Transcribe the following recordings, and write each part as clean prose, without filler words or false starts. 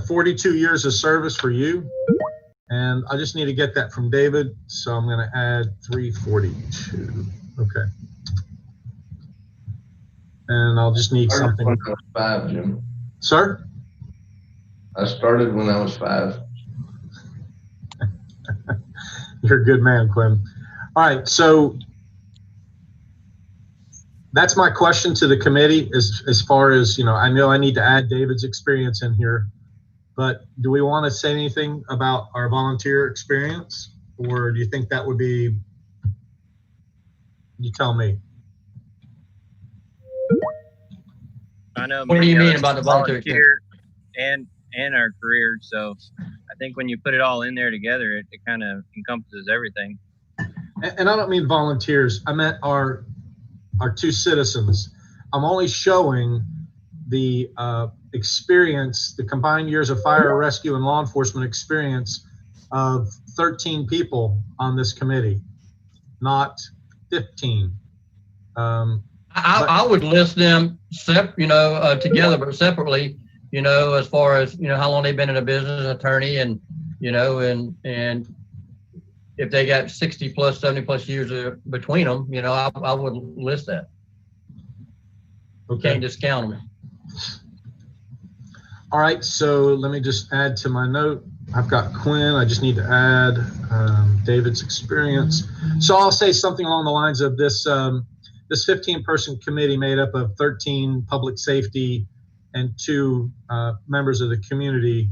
have 42 years of service for you. And I just need to get that from David. So I'm going to add 342. Okay. And I'll just need something. When I was 5, Jim. Sir? I started when I was 5. You're a good man, Quinn. All right, so that's my question to the committee as far as, I know I need to add David's experience in here, but do we want to say anything about our volunteer experience? Or do you think that would be, you tell me. I know. What do you mean about the volunteer and our career? So I think when you put it all in there together, it kind of encompasses everything. And I don't mean volunteers. I meant our 2 citizens. I'm only showing the experience, the combined years of fire, rescue, and law enforcement experience of 13 people on this committee, not 15. I would list them together but separately, as far as how long they've been in a business, attorney, and and if they got 60 plus 70 plus years between them, I would list that. Okay. You can't discount them. All right, so let me just add to my note. I've got Quinn. I just need to add David's experience. So I'll say something along the lines of this. This 15-person committee made up of 13 public safety and 2 members of the community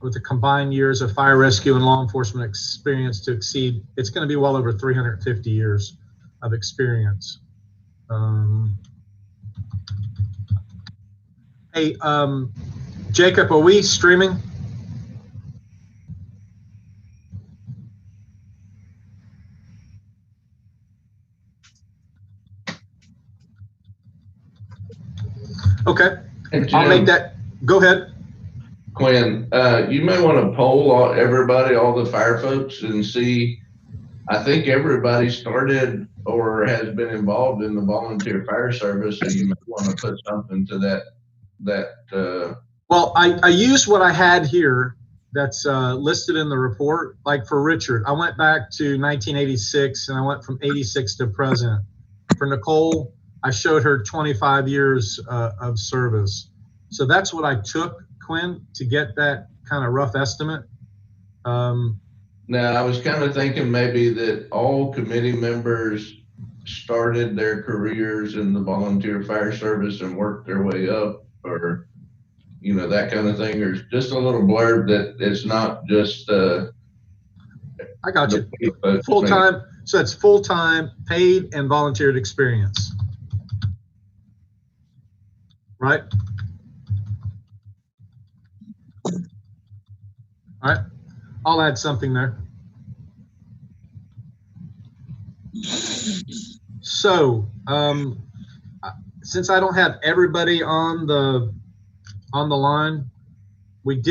with the combined years of fire rescue and law enforcement experience to exceed, it's going to be well over 350 years of experience. Hey, Jacob, are we streaming? Okay, I'll make that. Go ahead. Quinn, you may want to poll all the fire folks, and see. I think everybody started or has been involved in the volunteer fire service, so you may want to put something to that. Well, I used what I had here that's listed in the report. Like for Richard, I went back to 1986 and I went from 86 to present. For Nicole, I showed her 25 years of service. So that's what I took, Quinn, to get that kind of rough estimate. Now, I was kind of thinking maybe that all committee members started their careers in the volunteer fire service and worked their way up, or, that kind of thing, or just a little blurb that it's not just. I got you. Full-time, so it's full-time, paid, and volunteered experience. Right? All right, I'll add something there. So, since I don't have everybody on the line, we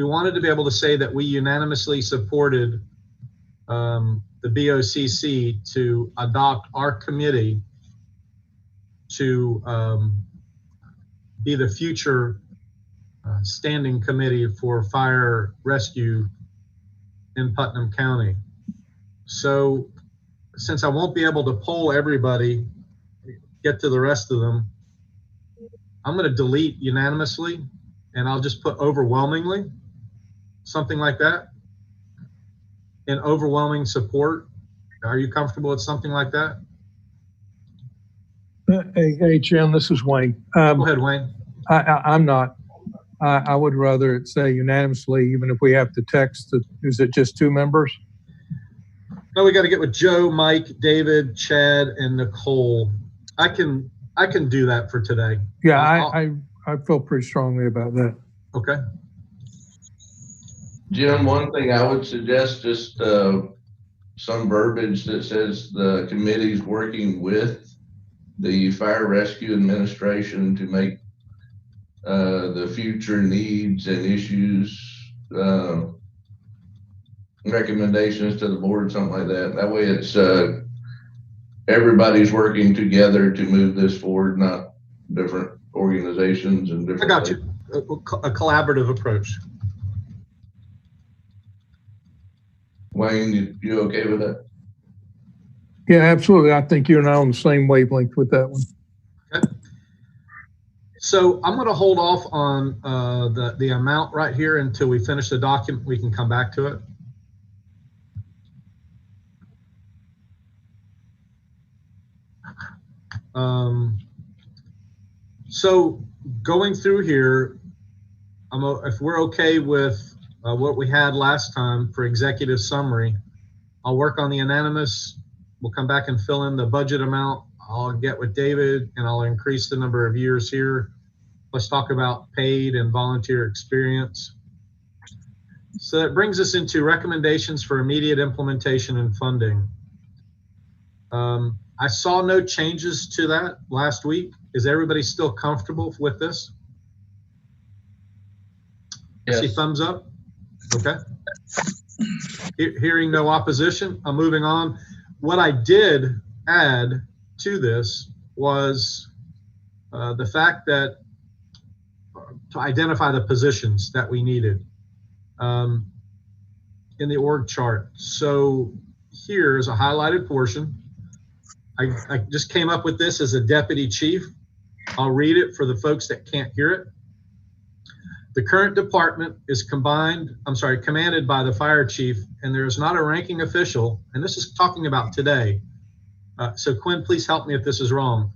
wanted to be able to say that we unanimously supported the BOCC to adopt our committee to be the future standing committee for fire rescue in Putnam County. So since I won't be able to poll everybody, get to the rest of them, I'm going to delete unanimously and I'll just put overwhelmingly, something like that. In overwhelming support. Are you comfortable with something like that? Hey, Jim, this is Wayne. Go ahead, Wayne. I'm not. I would rather it say unanimously, even if we have to text. Is it just 2 members? No, we got to get with Joe, Mike, David, Chad, and Nicole. I can do that for today. Yeah, I feel pretty strongly about that. Okay. Jim, one thing I would suggest, just some verbiage that says the committee's working with the Fire Rescue Administration to make the future needs and issues recommendations to the board, something like that. That way it's everybody's working together to move this forward, not different organizations and different. I got you. A collaborative approach. Wayne, you okay with that? Yeah, absolutely. I think you and I are on the same wavelength with that one. Okay. So I'm going to hold off on the amount right here until we finish the document. We can come back to it. So going through here, if we're okay with what we had last time for executive summary, I'll work on the unanimous. We'll come back and fill in the budget amount. I'll get with David and I'll increase the number of years here. Let's talk about paid and volunteer experience. So that brings us into recommendations for immediate implementation and funding. I saw no changes to that last week. Is everybody still comfortable with this? Yes. I see thumbs up. Okay. Hearing no opposition, I'm moving on. What I did add to this was the fact that to identify the positions that we needed in the org chart. So here is a highlighted portion. I just came up with this as a deputy chief. I'll read it for the folks that can't hear it. The current department is commanded by the fire chief, and there is not a ranking official, and this is talking about today. So Quinn, please help me if this is wrong,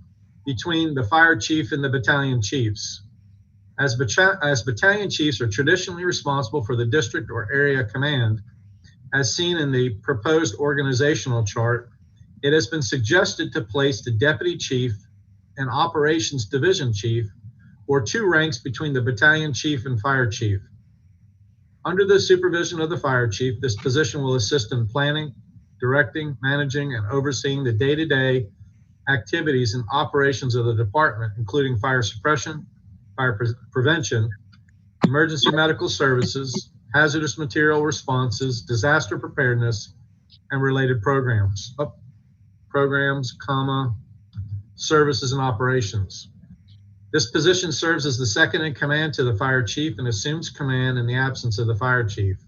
between the fire chief and the battalion chiefs. As battalion chiefs are traditionally responsible for the district or area command, as seen in the proposed organizational chart, it has been suggested to place the deputy chief and operations division chief, or 2 ranks between the battalion chief and fire chief. Under the supervision of the fire chief, this position will assist in planning, directing, managing, and overseeing the day-to-day activities and operations of the department, including fire suppression, fire prevention, emergency medical services, hazardous material responses, disaster preparedness, and related programs. Services and operations. This position serves as the second in command to the fire chief and assumes command in the absence of the fire chief.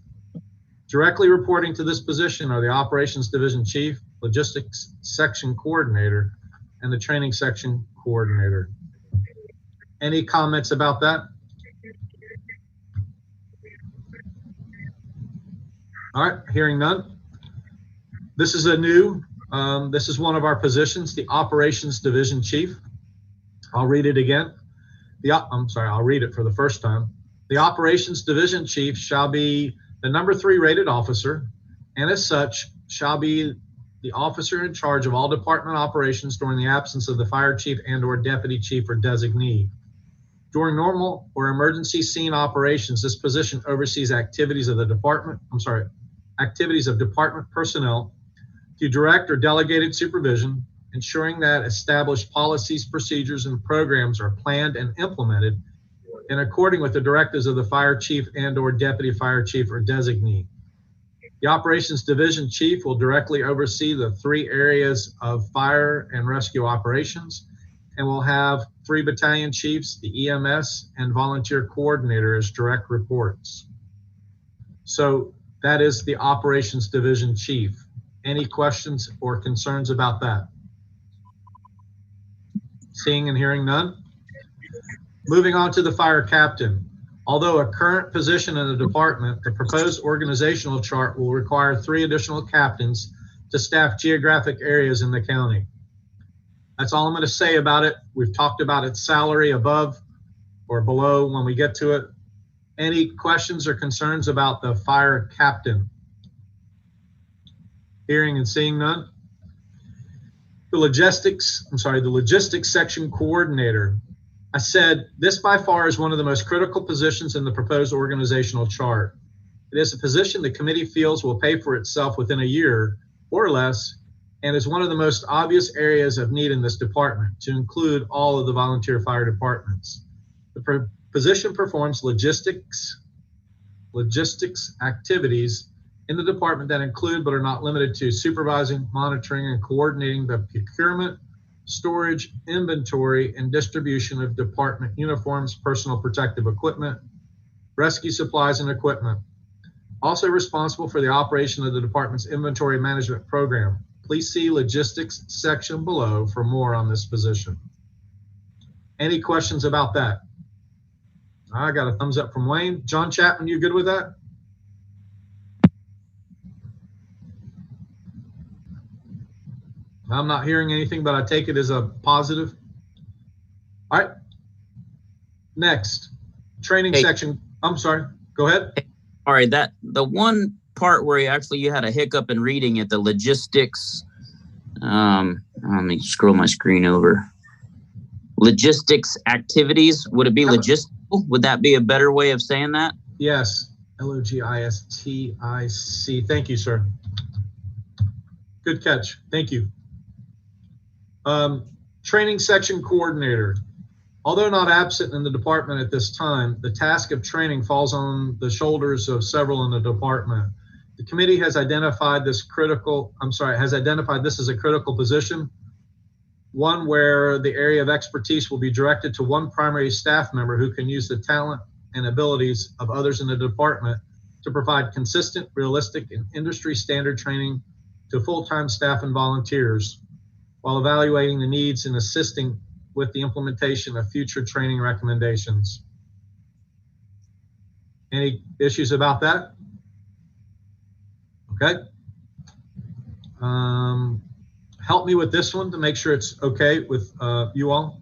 Directly reporting to this position are the operations division chief, logistics section coordinator, and the training section coordinator. Any comments about that? All right, hearing none. This is this is one of our positions, the operations division chief. I'll read it again. I'll read it for the first time. The operations division chief shall be the number 3 rated officer, and as such shall be the officer in charge of all department operations during the absence of the fire chief and/or deputy chief or designee. During normal or emergency scene operations, this position oversees activities of department personnel through direct or delegated supervision, ensuring that established policies, procedures, and programs are planned and implemented in accordance with the directives of the fire chief and/or deputy fire chief or designee. The operations division chief will directly oversee the 3 areas of fire and rescue operations, and will have 3 battalion chiefs, the EMS, and volunteer coordinator as direct reports. So that is the operations division chief. Any questions or concerns about that? Seeing and hearing none. Moving on to the fire captain. Although a current position in the department, the proposed organizational chart will require 3 additional captains to staff geographic areas in the county. That's all I'm going to say about it. We've talked about its salary above or below when we get to it. Any questions or concerns about the fire captain? Hearing and seeing none. The logistics section coordinator. I said this by far is one of the most critical positions in the proposed organizational chart. It is a position the committee feels will pay for itself within a year or less, and is one of the most obvious areas of need in this department, to include all of the volunteer fire departments. The position performs logistics activities in the department that include but are not limited to supervising, monitoring, and coordinating the procurement, storage, inventory, and distribution of department uniforms, personal protective equipment, rescue supplies, and equipment. Also responsible for the operation of the department's inventory management program. Please see logistics section below for more on this position. Any questions about that? I got a thumbs up from Wayne. John Chapman, you good with that? I'm not hearing anything, but I take it as a positive. All right. Next, training section. I'm sorry. Go ahead. All right. The one part where you had a hiccup in reading it, the logistics. Let me scroll my screen over. Logistics activities. Would it be logistical? Would that be a better way of saying that? Yes. Logistic. Thank you, sir. Good catch. Thank you. Training section coordinator. Although not absent in the department at this time, the task of training falls on the shoulders of several in the department. The committee has identified this as a critical position, one where the area of expertise will be directed to one primary staff member who can use the talent and abilities of others in the department to provide consistent, realistic, and industry standard training to full-time staff and volunteers, while evaluating the needs and assisting with the implementation of future training recommendations. Any issues about that? Okay. Help me with this one to make sure it's okay with you all.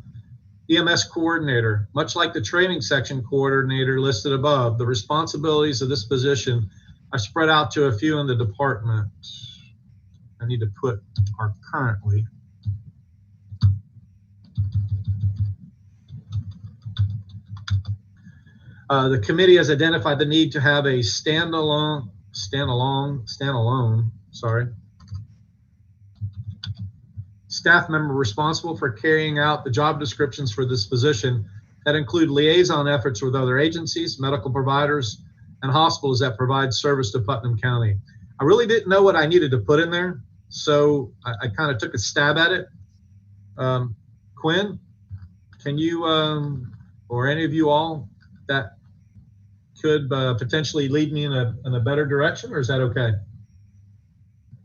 EMS coordinator. Much like the training section coordinator listed above, the responsibilities of this position are spread out to a few in the department. I need to put are currently. The committee has identified the need to have a standalone, staff member responsible for carrying out the job descriptions for this position that include liaison efforts with other agencies, medical providers, and hospitals that provide service to Putnam County. I really didn't know what I needed to put in there, so I kind of took a stab at it. Quinn, can you, or any of you all that could potentially lead me in a better direction, or is that okay?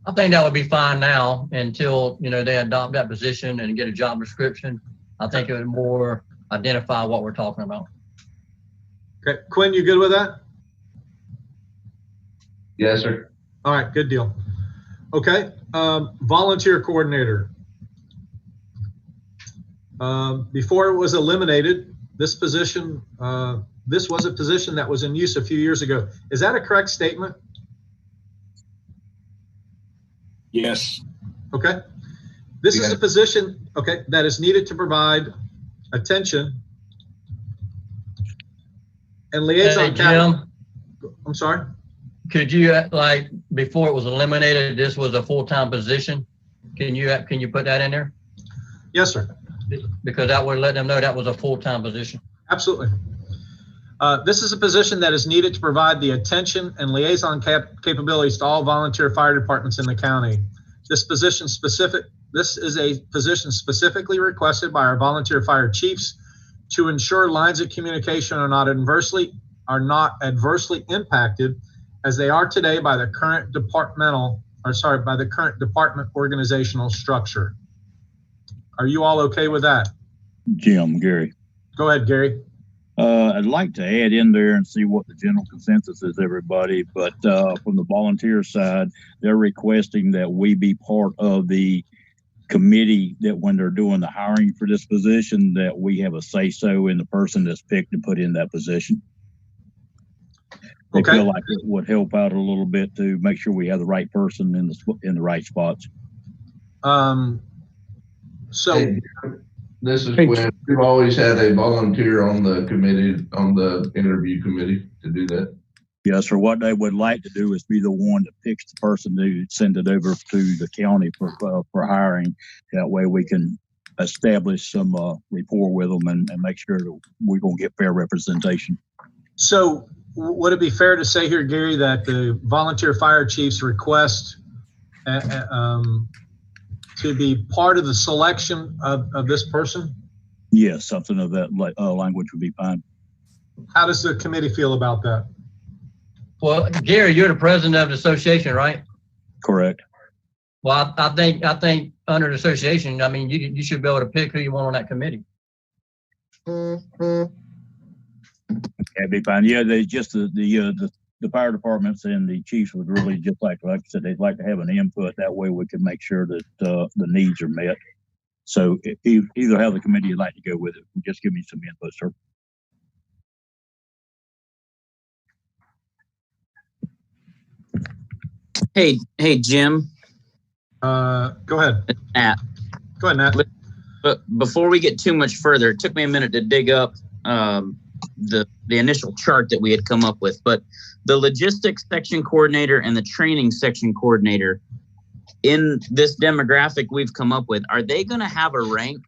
I think that would be fine now until, they adopt that position and get a job description. I think it would more identify what we're talking about. Okay, Quinn, you good with that? Yes, sir. All right, good deal. Okay, volunteer coordinator. Before it was eliminated, this position, this was a position that was in use a few years ago. Is that a correct statement? Yes. Okay. This is a position, that is needed to provide attention and liaison. Hey, Jim, I'm sorry? Could you, before it was eliminated, this was a full-time position? Can you put that in there? Yes, sir. Because that would let them know that was a full-time position. Absolutely. This is a position that is needed to provide the attention and liaison capabilities to all volunteer fire departments in the county. This is a position specifically requested by our volunteer fire chiefs to ensure lines of communication are not adversely impacted as they are today by the current department organizational structure. Are you all okay with that? Jim, Gary. Go ahead, Gary. I'd like to add in there and see what the general consensus is, everybody. But from the volunteer side, they're requesting that we be part of the committee that when they're doing the hiring for this position, that we have a say-so in the person that's picked to put in that position. They feel like it would help out a little bit to make sure we have the right person in the right spots. This is when we've always had a volunteer on the committee, on the interview committee to do that. Yes, sir. What they would like to do is be the one that picks the person to send it over to the county for hiring. That way we can establish some rapport with them and make sure that we're going to get fair representation. So would it be fair to say here, Gary, that the volunteer fire chiefs request to be part of the selection of this person? Yes, something of that language would be fine. How does the committee feel about that? Well, Gary, you're the president of the association, right? Correct. Well, I think under the association, I mean, you should be able to pick who you want on that committee. That'd be fine. Yeah, they just the fire departments and the chiefs would really just like I said, they'd like to have an input. That way we can make sure that the needs are met. So either how the committee would like to go with it, just give me some input, sir. Hey, Jim. Go ahead. Nat. Go ahead, Nat. But before we get too much further, it took me a minute to dig up the initial chart that we had come up with. But the logistics section coordinator and the training section coordinator in this demographic we've come up with, are they going to have a rank?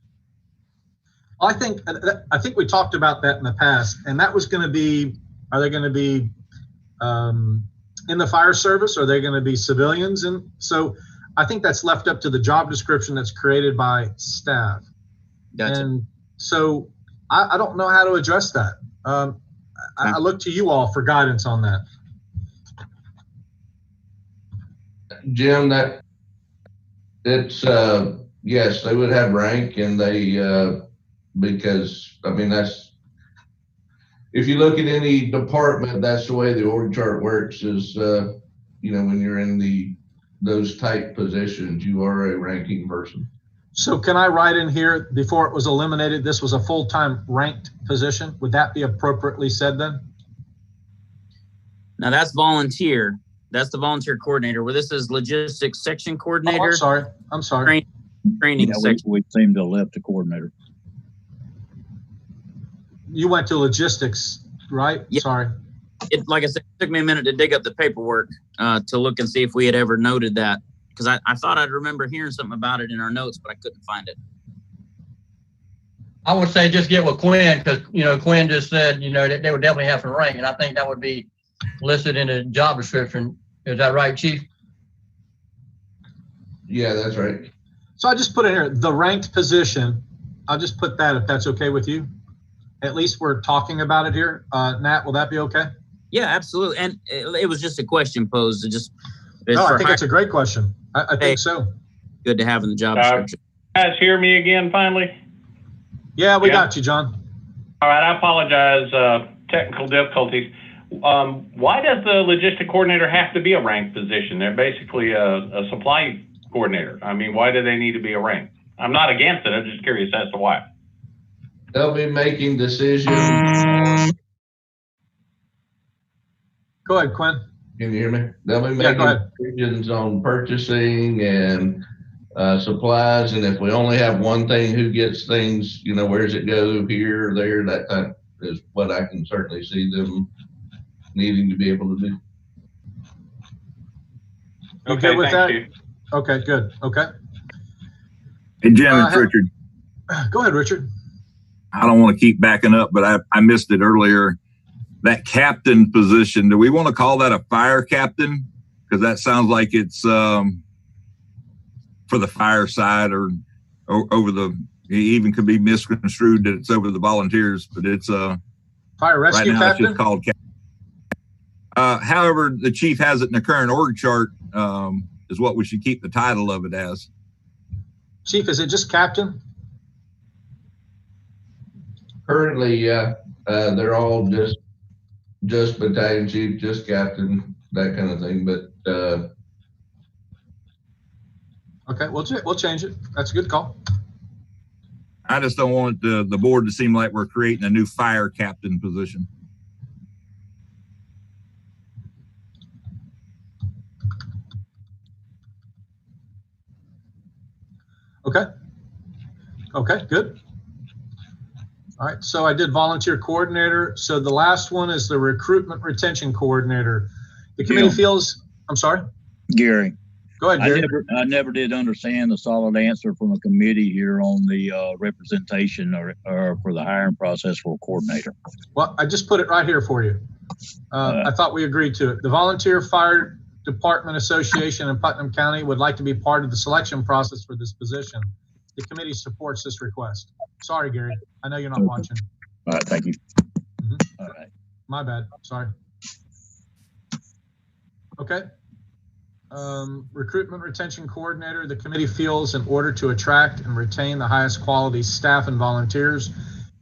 I think we talked about that in the past, and that was going to be, are they going to be in the fire service? Are they going to be civilians? And so I think that's left up to the job description that's created by staff. Gotcha. And so I don't know how to address that. I look to you all for guidance on that. Jim, that it's yes, they would have rank, and they because I mean that's, if you look at any department, that's the way the org chart works. Is you know, when you're in those type positions, you are a ranking person. So can I write in here, before it was eliminated, this was a full-time ranked position? Would that be appropriately said then? Now that's volunteer. That's the volunteer coordinator. Where this is logistics section coordinator. Oh, I'm sorry. Training section. We seem to have left the coordinator. You went to logistics, right? Yeah. Sorry. It, like I said, it took me a minute to dig up the paperwork to look and see if we had ever noted that. Because I thought I'd remember hearing something about it in our notes, but I couldn't find it. I would say just get with Quinn, because, you know, Quinn just said, you know, that they would definitely have some rank, and I think that would be listed in the job description. Is that right, Chief? Yeah, that's right. So I just put in here the ranked position. I'll just put that, if that's okay with you. At least we're talking about it here. Nat, will that be okay? Yeah, absolutely. And it was just a question posed. No, I think it's a great question. I think so. Good to have in the job description. Guys, hear me again finally? Yeah, we got you, John. All right, I apologize, technical difficulties. Why does the logistic coordinator have to be a ranked position? They're basically a supply coordinator. I mean, why do they need to be a rank? I'm not against it. I'm just curious as to why. They'll be making decisions. Go ahead, Quinn. Can you hear me? They'll be making decisions on purchasing and supplies, and if we only have one thing, who gets things, you know, where's it go, here, there, that type is what I can certainly see them needing to be able to do. Okay with that? Okay, good. Okay. Hey, Jim, it's Richard. Go ahead, Richard. I don't want to keep backing up, but I missed it earlier. That captain position, do we want to call that a fire captain? Because that sounds like it's for the fire side, or over the, it even could be misconstrued that it's over the volunteers, but it's fire rescue right now captain? it's just called captain. However, the chief has it in the current org chart, is what we should keep the title of it as. Chief, is it just captain? Currently, yeah, they're all just battalion chief, just captain, that kind of thing. But okay, we'll change it. That's a good call. I just don't want the board to seem like we're creating a new fire captain position. Okay. Okay, good. All right, so I did volunteer coordinator. So the last one is the recruitment retention coordinator. The committee feels, I'm sorry? Gary. Go ahead, Gary. I never did understand the solid answer from the committee here on the representation or for the hiring process for a coordinator. Well, I just put it right here for you. I thought we agreed to it. The volunteer fire Department Association in Putnam County would like to be part of the selection process for this position. The committee supports this request. Sorry, Gary. I know you're not watching. All right, thank you. Mm-hmm. All right. My bad. Sorry. Okay. Recruitment Retention Coordinator. The committee feels in order to attract and retain the highest quality staff and volunteers,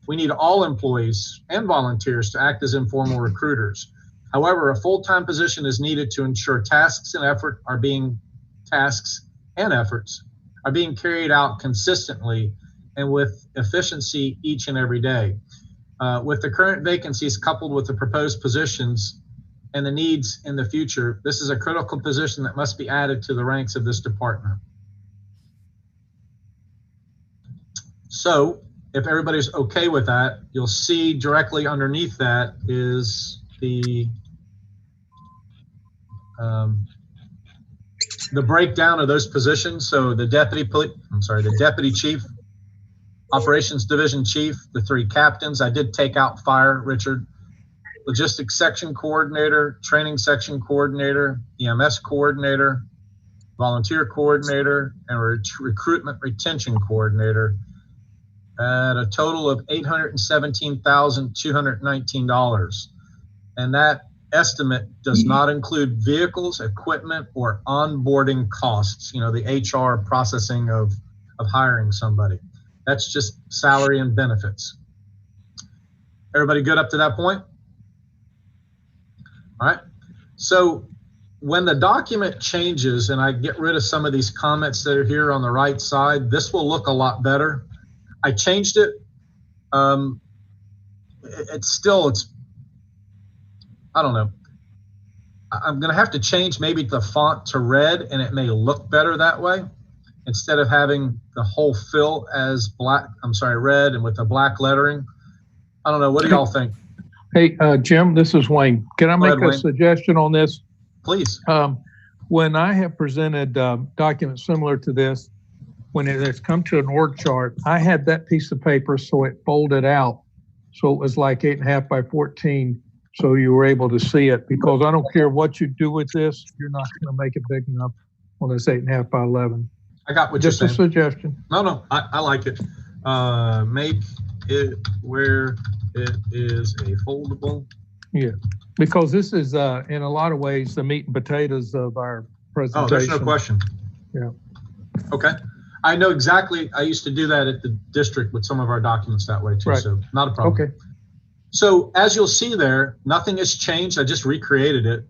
we need all employees and volunteers to act as informal recruiters. However, a full-time position is needed to ensure tasks and efforts are being carried out consistently and with efficiency each and every day. With the current vacancies coupled with the proposed positions and the needs in the future, this is a critical position that must be added to the ranks of this department. So if everybody's okay with that, you'll see directly underneath that is the breakdown of those positions. So the deputy chief, operations division chief, the 3 captains. I did take out fire, Richard. Logistics section coordinator, training section coordinator, EMS coordinator, volunteer coordinator, and recruitment retention coordinator at a total of $817,219. And that estimate does not include vehicles, equipment, or onboarding costs, you know, the HR processing of hiring somebody. That's just salary and benefits. Everybody good up to that point? All right. So when the document changes and I get rid of some of these comments that are here on the right side, this will look a lot better. I changed it. It's I don't know. I'm going to have to change maybe the font to red, and it may look better that way instead of having the whole fill as red and with the black lettering. I don't know. What do y'all think? Hey, Jim, this is Wayne. Can I make a suggestion on this? Please. When I have presented documents similar to this, when it has come to an org chart, I had that piece of paper so it folded out. So it was like 8.5 by 14. So you were able to see it, because I don't care what you do with this, you're not going to make it big enough on this 8.5 by 11. I got what Just you're saying. a suggestion. No, I like it. Make it where it is a foldable. Yeah, because this is in a lot of ways the meat and potatoes of our presentation. Oh, there's no question. Yeah. Okay. I know exactly. I used to do that at the district with some of our documents that way too. Right. So not a problem. Okay. So as you'll see there, nothing has changed. I just recreated it.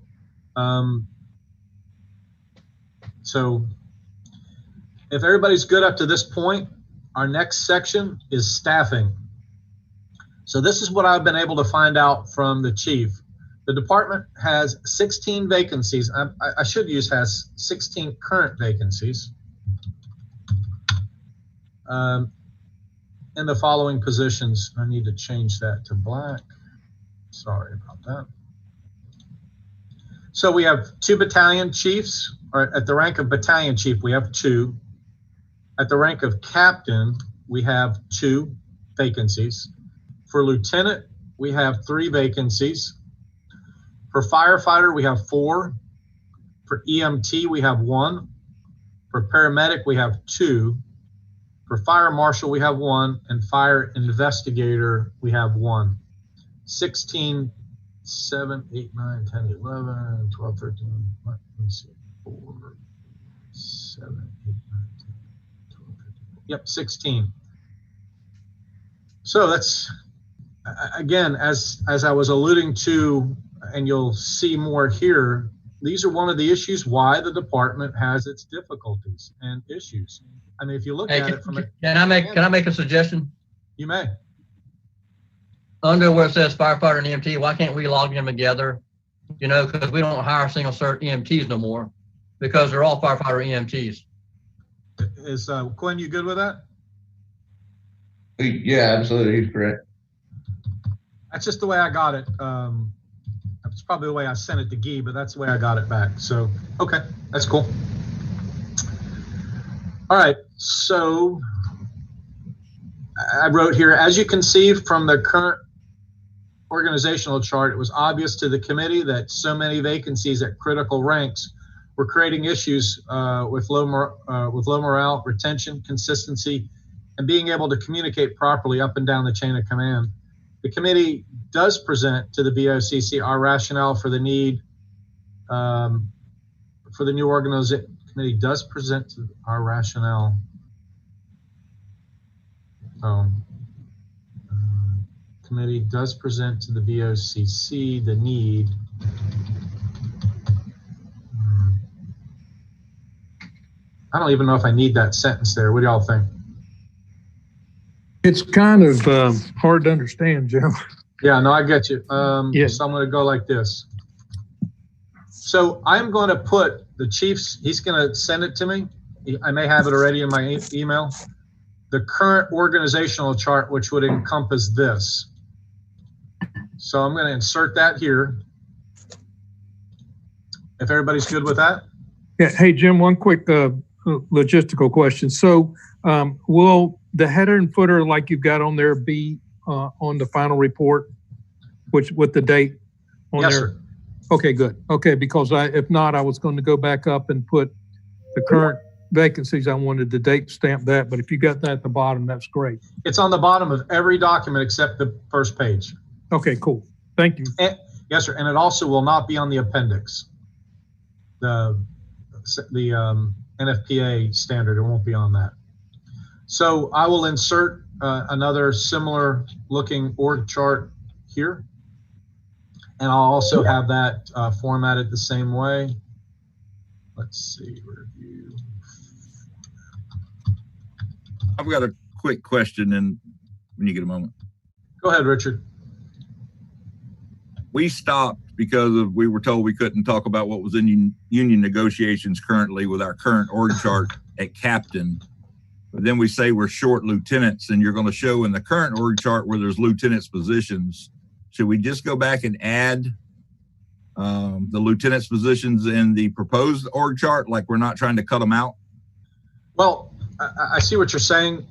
So if everybody's good up to this point, our next section is staffing. So this is what I've been able to find out from the chief. The department has 16 vacancies. I should use has 16 current vacancies in the following positions. I need to change that to black. Sorry about that. So we have 2 battalion chiefs, or at the rank of battalion chief, we have 2. At the rank of captain, we have 2 vacancies. For lieutenant, we have 3 vacancies. For firefighter, we have 4. For EMT, we have 1. For paramedic, we have 2. For fire marshal, we have 1. And fire investigator, we have 1. 16, 7, 8, 9, 10, 11, 12, 13, let me see, 4, 7, 8, 9, 10, 12, 13. Yep, 16. So that's, again, as I was alluding to, and you'll see more here, these are one of the issues why the department has its difficulties and issues. I mean, if you look at it from can I make a suggestion? You may. Under where it says firefighter and EMT, why can't we log them together? You know, because we don't hire single cert EMTs no more, because they're all firefighter EMTs. Is Quinn, you good with that? Yeah, absolutely. He's correct. That's just the way I got it. That's probably the way I sent it to Guy, but that's the way I got it back. So, okay, that's cool. All right, so I wrote here, as you can see from the current organizational chart, it was obvious to the committee that so many vacancies at critical ranks we're creating issues with low morale, retention, consistency, and being able to communicate properly up and down the chain of command. The committee does present to the BOCC our rationale for the need for the new organization. Committee does present to our rationale. Committee does present to the BOCC the need I don't even know if I need that sentence there. What do y'all think? It's kind of hard to understand, Jim. Yeah, no, I get you. Yes. So I'm going to go like this. So I'm going to put the chief's, he's going to send it to me. I may have it already in my email. The current organizational chart, which would encompass this. So I'm going to insert that here. If everybody's good with that. Yeah. Hey, Jim, one quick logistical question. So will the header and footer like you've got on there be on the final report, which with the date on Yes, there? sir. Okay, good. Okay, because if not, I was going to go back up and put the current vacancies. I wanted to date stamp that, but if you got that at the bottom, that's great. It's on the bottom of every document except the first page. Okay, cool. Thank you. And, yes, sir. And it also will not be on the appendix. The NFPA standard, it won't be on that. So I will insert another similar looking org chart here. And I'll also have that formatted the same way. Let's see, review. I've got a quick question, and when you get a moment. Go ahead, Richard. We stopped because we were told we couldn't talk about what was in union negotiations currently with our current org chart at captain. But then we say we're short lieutenants, and you're going to show in the current org chart where there's lieutenants positions. Should we just go back and add the lieutenant's positions in the proposed org chart, like we're not trying to cut them out? Well, I see what you're saying.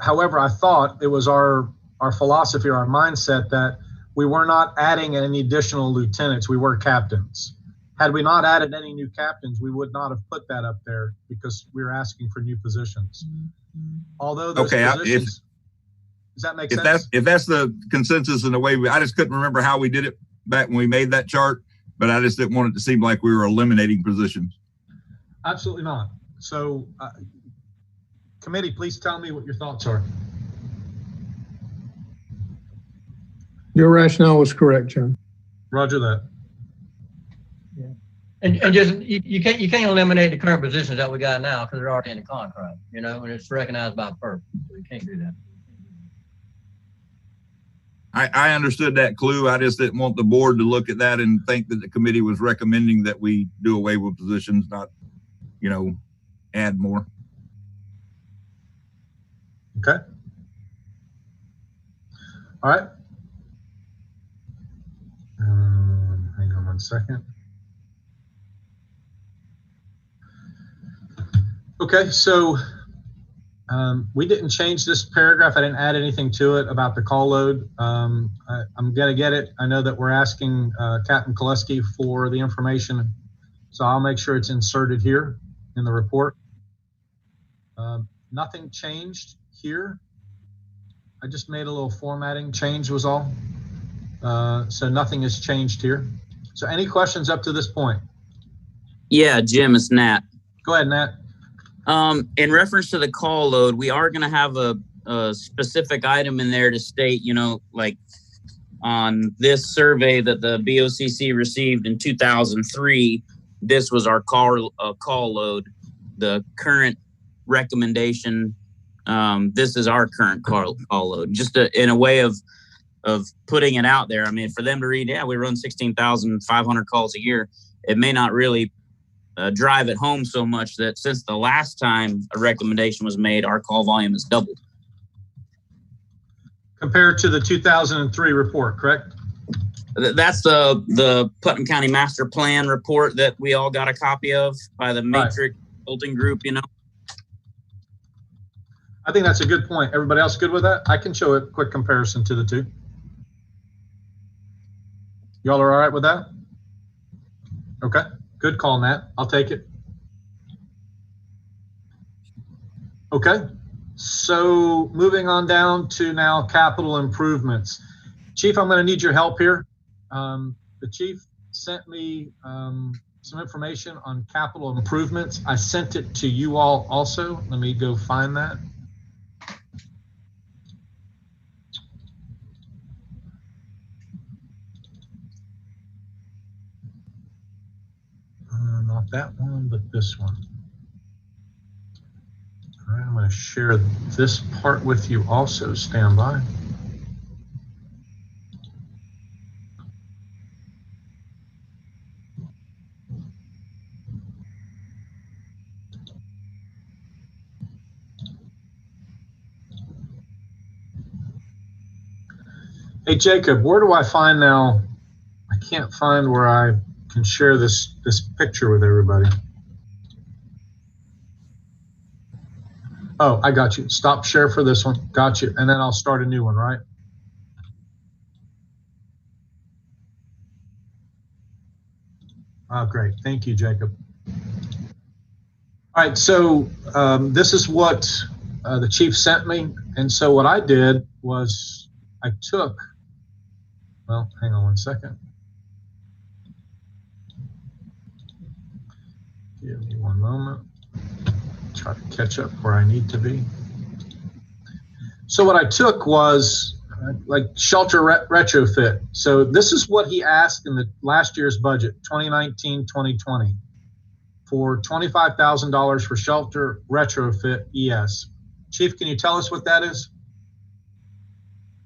However, I thought it was our philosophy or our mindset that we were not adding any additional lieutenants. We were captains. Had we not added any new captains, we would not have put that up there because we were asking for new positions. Although those positions, does that make sense? If that's the consensus in the way I just couldn't remember how we did it back when we made that chart, but I just didn't want it to seem like we were eliminating positions. Absolutely not. So, committee, please tell me what your thoughts are. Your rationale was correct, John. Roger that. Yeah. And just you can't eliminate the current positions that we got now because they're already in the contract, you know, and it's recognized by FERC. So you can't do that. I understood that clue. I just didn't want the board to look at that and think that the committee was recommending that we do away with positions, not, you know, add more. Okay. All right. Hang on 1 second. Okay, so we didn't change this paragraph. I didn't add anything to it about the call load. I'm going to get it. I know that we're asking Captain Koleski for the information, so I'll make sure it's inserted here in the report. Nothing changed here. I just made a little formatting change was all. So nothing has changed here. So any questions up to this point? Yeah, Jim, it's Nat. Go ahead, Nat. In reference to the call load, we are going to have a specific item in there to state, you know, like on this survey that the BOCC received in 2003, this was our call load. The current recommendation, this is our current call load. Just in a way of putting it out there. I mean, for them to read, yeah, we run 16,500 calls a year. It may not really drive it home so much that since the last time a recommendation was made, our call volume has doubled. Compared to the 2003 report, correct? That's the Putnam County Master Plan report that we all got a copy of by the Matrix Consulting Group, you know? I think that's a good point. Everybody else good with that? I can show a quick comparison to the two. Y'all are all right with that? Okay, good call, Nat. I'll take it. Okay, so moving on down to now capital improvements. Chief, I'm going to need your help here. The chief sent me some information on capital improvements. I sent it to you all also. Let me go find that. Not that one, but this one. All right, I'm going to share this part with you also. Stand by. Hey, Jacob, where do I find now? I can't find where I can share this picture with everybody. Oh, I got you. Stop share for this one. Got you. And then I'll start a new one, right? Oh, great. Thank you, Jacob. All right. So this is what the chief sent me. And so what I did was I took, well, hang on one second. Give me one moment. Try to catch up where I need to be. So what I took was like shelter retrofit. So this is what he asked in the last year's budget, 2019-2020, for $25,000 for shelter retrofit ES. Chief, can you tell us what that is?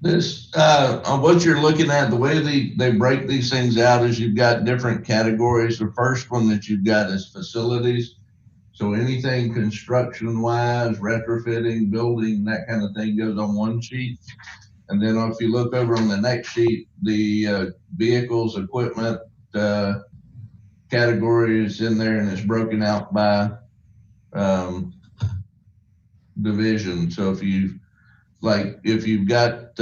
This, on what you're looking at, the way they break these things out is you've got different categories. The first one that you've got is facilities. So anything construction-wise, retrofitting, building, that kind of thing goes on one sheet. And then if you look over on the next sheet, the vehicles, equipment category is in there, and it's broken out by division. So if you've got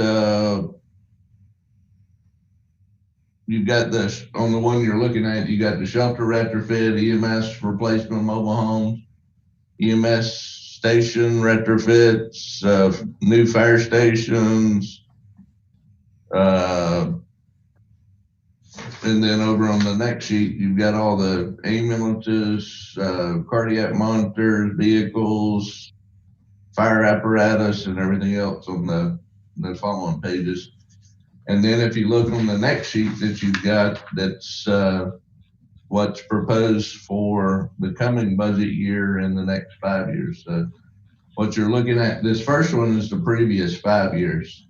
this on the one you're looking at, you got the shelter retrofit, EMS replacement mobile homes, EMS station retrofits, new fire stations, and then over on the next sheet, you've got all the ambulances, cardiac monitors, vehicles, fire apparatus, and everything else on the following pages. And then if you look on the next sheet that you've got, that's what's proposed for the coming budget year in the next 5 years. So what you're looking at, this first one is the previous 5 years.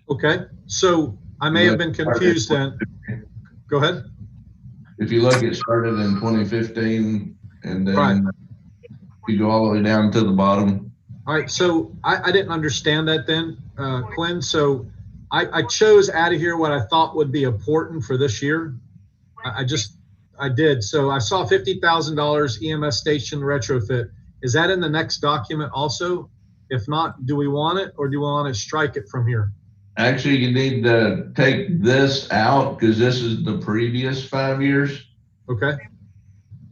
Okay, so I may have been confused then. Go ahead. If you look, it started in 2015, and then right. You go all the way down to the bottom. All right, so I didn't understand that then, Quinn. So I chose out of here what I thought would be important for this year. I did. So I saw $50,000 EMS station retrofit. Is that in the next document also? If not, do we want it, or do we want to strike it from here? Actually, you need to take this out because this is the previous 5 years. Okay.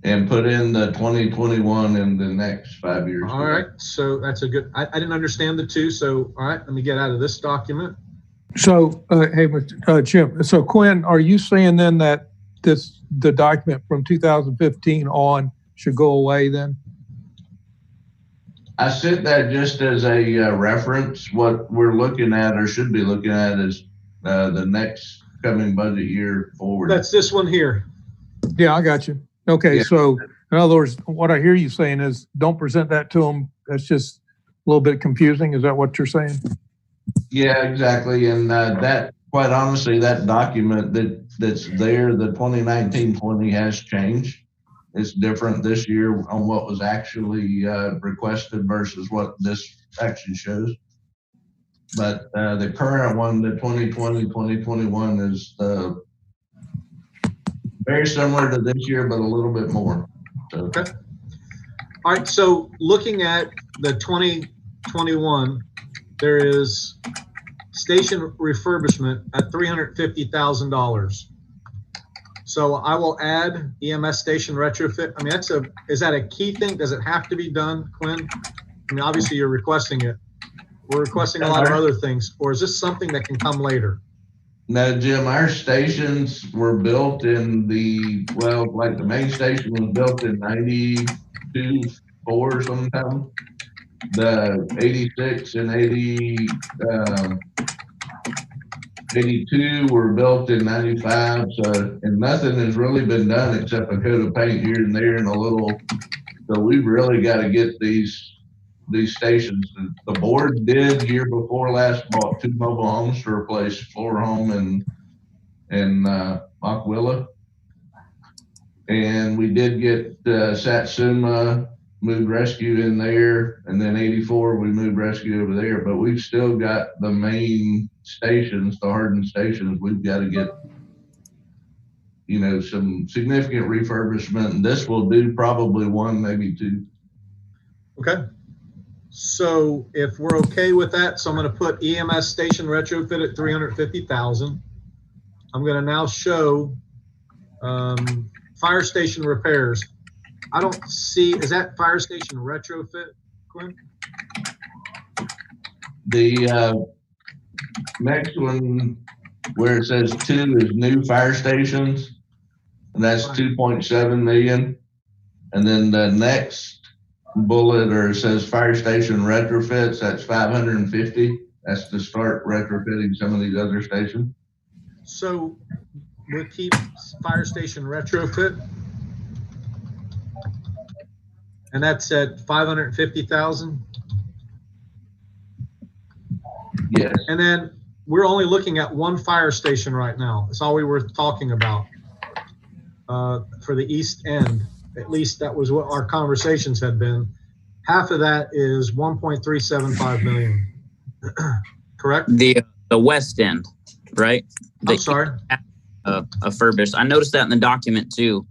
And put in the 2021 in the next 5 years. All right. So that's a good, I didn't understand the two. So, all right, let me get out of this document. So, hey, Jim, so Quinn, are you saying then that the document from 2015 on should go away then? I sent that just as a reference. What we're looking at, or should be looking at, is the next coming budget year forward. That's this one here. Yeah, I got you. Okay, yeah. So in other words, what I hear you saying is don't present that to them. That's just a little bit confusing. Is that what you're saying? Yeah, exactly. And that, quite honestly, that document that's there, the 2019-20 has changed. It's different this year on what was actually requested versus what this actually shows. But the current one, the 2020-2021, is very similar to this year, but a little bit more. So. Okay. All right. So looking at the 2021, there is station refurbishment at $350,000. So I will add EMS station retrofit. I mean, is that a key thing? Does it have to be done, Quinn? I mean, obviously you're requesting it. We're requesting a lot of other things, or is this something that can come later? No, Jim, our stations were built in like the main station was built in 92, 4 sometime. The 86 and 82 were built in 95. So, and nothing has really been done except a coat of paint here and there and a little. So we've really got to get these stations. The board did year before last bought 2 mobile homes to replace Floor Home and Aquila. And we did get Satsuma moved rescue in there, and then 84 we moved rescue over there. But we've still got the main stations, the hardened stations. We've got to get, you know, some significant refurbishment, and this will do probably 1, maybe 2. Okay. So if we're okay with that, so I'm going to put EMS station retrofit at 350,000. I'm going to now show fire station repairs. I don't see, is that fire station retrofit, Quinn? The next one where it says 2 is new fire stations, and that's 2.7 million. And then the next bullet, or it says fire station retrofits, that's 550. That's to start retrofitting some of these other stations. So we'll keep fire station retrofit, and that's at 550,000. Yes. And then we're only looking at 1 fire station right now. That's all we were talking about for the east end. At least that was what our conversations had been. Half of that is 1.375 million. Correct? The west end, right? I'm sorry. Furbished. I noticed that in the document too.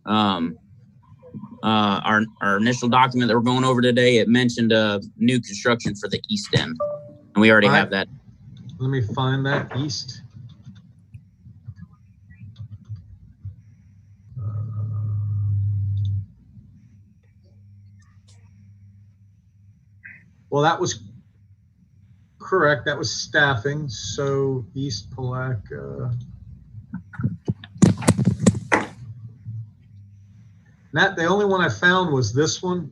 Our initial document that we're going over today, it mentioned new construction for the east end, and we already have that. Let me find that east. Well, that was correct. That was staffing. So East Palaca. Matt, the only one I found was this one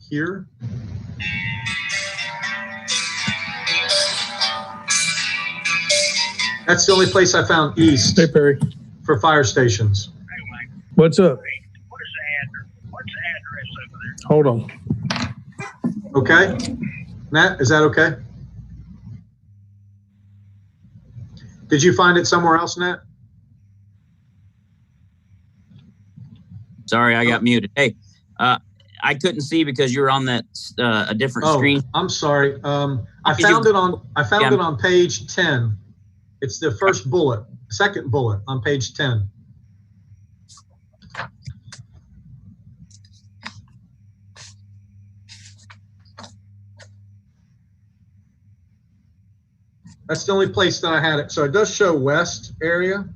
here. That's the only place I found east. Hey, Perry. For fire stations. What's up? What's the address over there? Hold on. Okay. Matt, is that okay? Did you find it somewhere else, Nat? Sorry, I got muted. Hey, I couldn't see because you were on that a different screen. I'm sorry. I found it on page 10. It's the first bullet, second bullet on page 10. That's the only place that I had it. So it does show west area.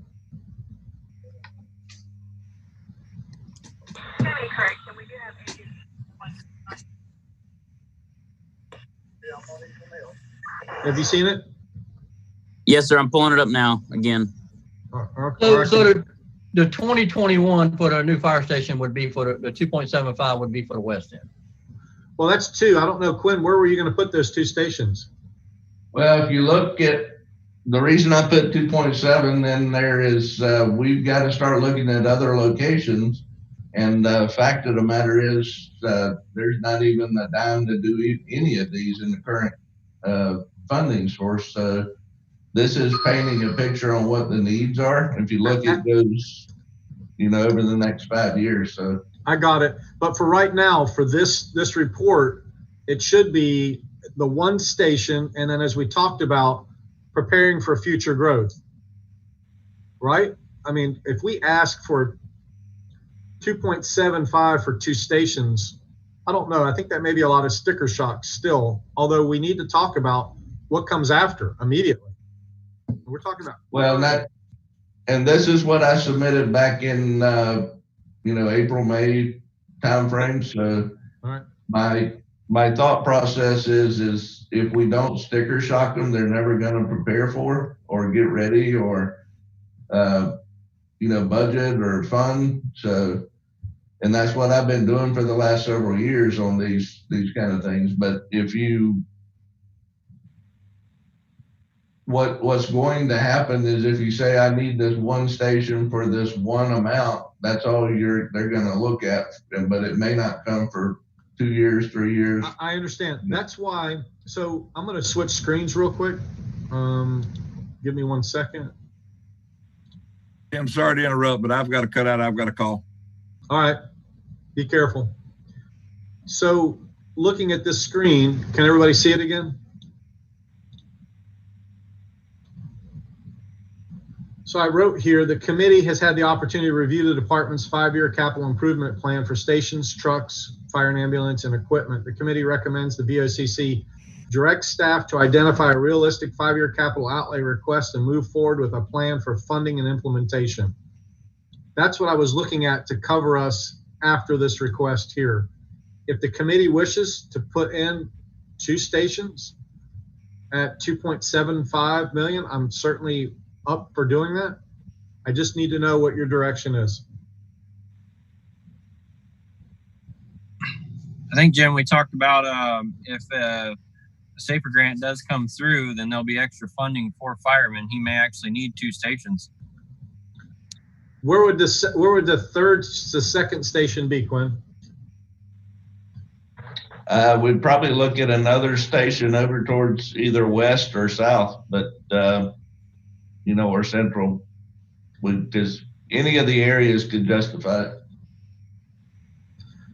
Have you seen it? Yes, sir. I'm pulling it up now again. So the 2021 for the new fire station would be for the 2.75 would be for the west end. Well, that's 2. I don't know, Quinn, where were you going to put those 2 stations? Well, if you look at the reason I put 2.7 in there is we've got to start looking at other locations. And the fact of the matter is there's not even a dime to do any of these in the current funding source. So this is painting a picture on what the needs are. If you look at those, you know, over the next 5 years. So I got it. But for right now, for this report, it should be the 1 station, and then as we talked about, preparing for future growth, right? I mean, if we ask for 2.75 for 2 stations, I don't know. I think that may be a lot of sticker shock still, although we need to talk about what comes after immediately. We're talking about. Well, and this is what I submitted back in, April, May timeframe. So all right. my my thought process is if we don't sticker shock them, they're never going to prepare for or get ready or, budget or fund. So, and that's what I've been doing for the last several years on these kind of things. But if you, what's going to happen is if you say I need this one station for this one amount, that's all they're going to look at, but it may not come for 2 years, 3 years. I understand. That's why. So I'm going to switch screens real quick. Give me 1 second. I'm sorry to interrupt, but I've got to cut out. I've got a call. All right. Be careful. So looking at this screen, can everybody see it again? So I wrote here, the committee has had the opportunity to review the department's 5-year capital improvement plan for stations, trucks, fire and ambulance, and equipment. The committee recommends the VOCC direct staff to identify a realistic 5-year capital outlay request and move forward with a plan for funding and implementation. That's what I was looking at to cover us after this request here. If the committee wishes to put in 2 stations at 2.75 million, I'm certainly up for doing that. I just need to know what your direction is. I think, Jim, we talked about if the SAFER grant does come through, then there'll be extra funding for firemen. He may actually need 2 stations. Where would the second station be, Quinn? We'd probably look at another station over towards either west or south, but or central. Because any of the areas could justify it.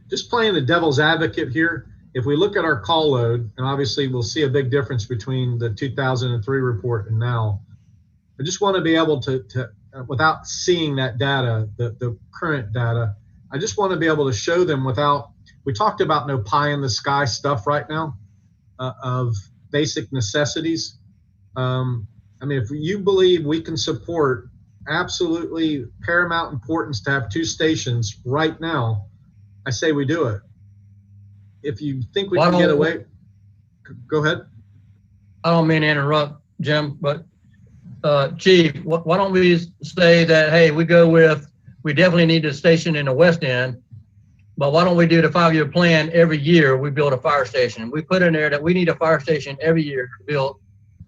Just playing the devil's advocate here, if we look at our call load, and obviously we'll see a big difference between the 2003 report and now, I just want to be able to without seeing that data, the current data, I just want to be able to show them without, we talked about no pie in the sky stuff right now of basic necessities. I mean, if you believe we can support absolutely paramount importance to have 2 stations right now, I say we do it. If you think we can get away, go ahead. I don't mean to interrupt, Jim, but Chief, why don't we say that, hey, we definitely need a station in the west end, but why don't we do the 5-year plan every year we build a fire station? We put in there that we need a fire station every year built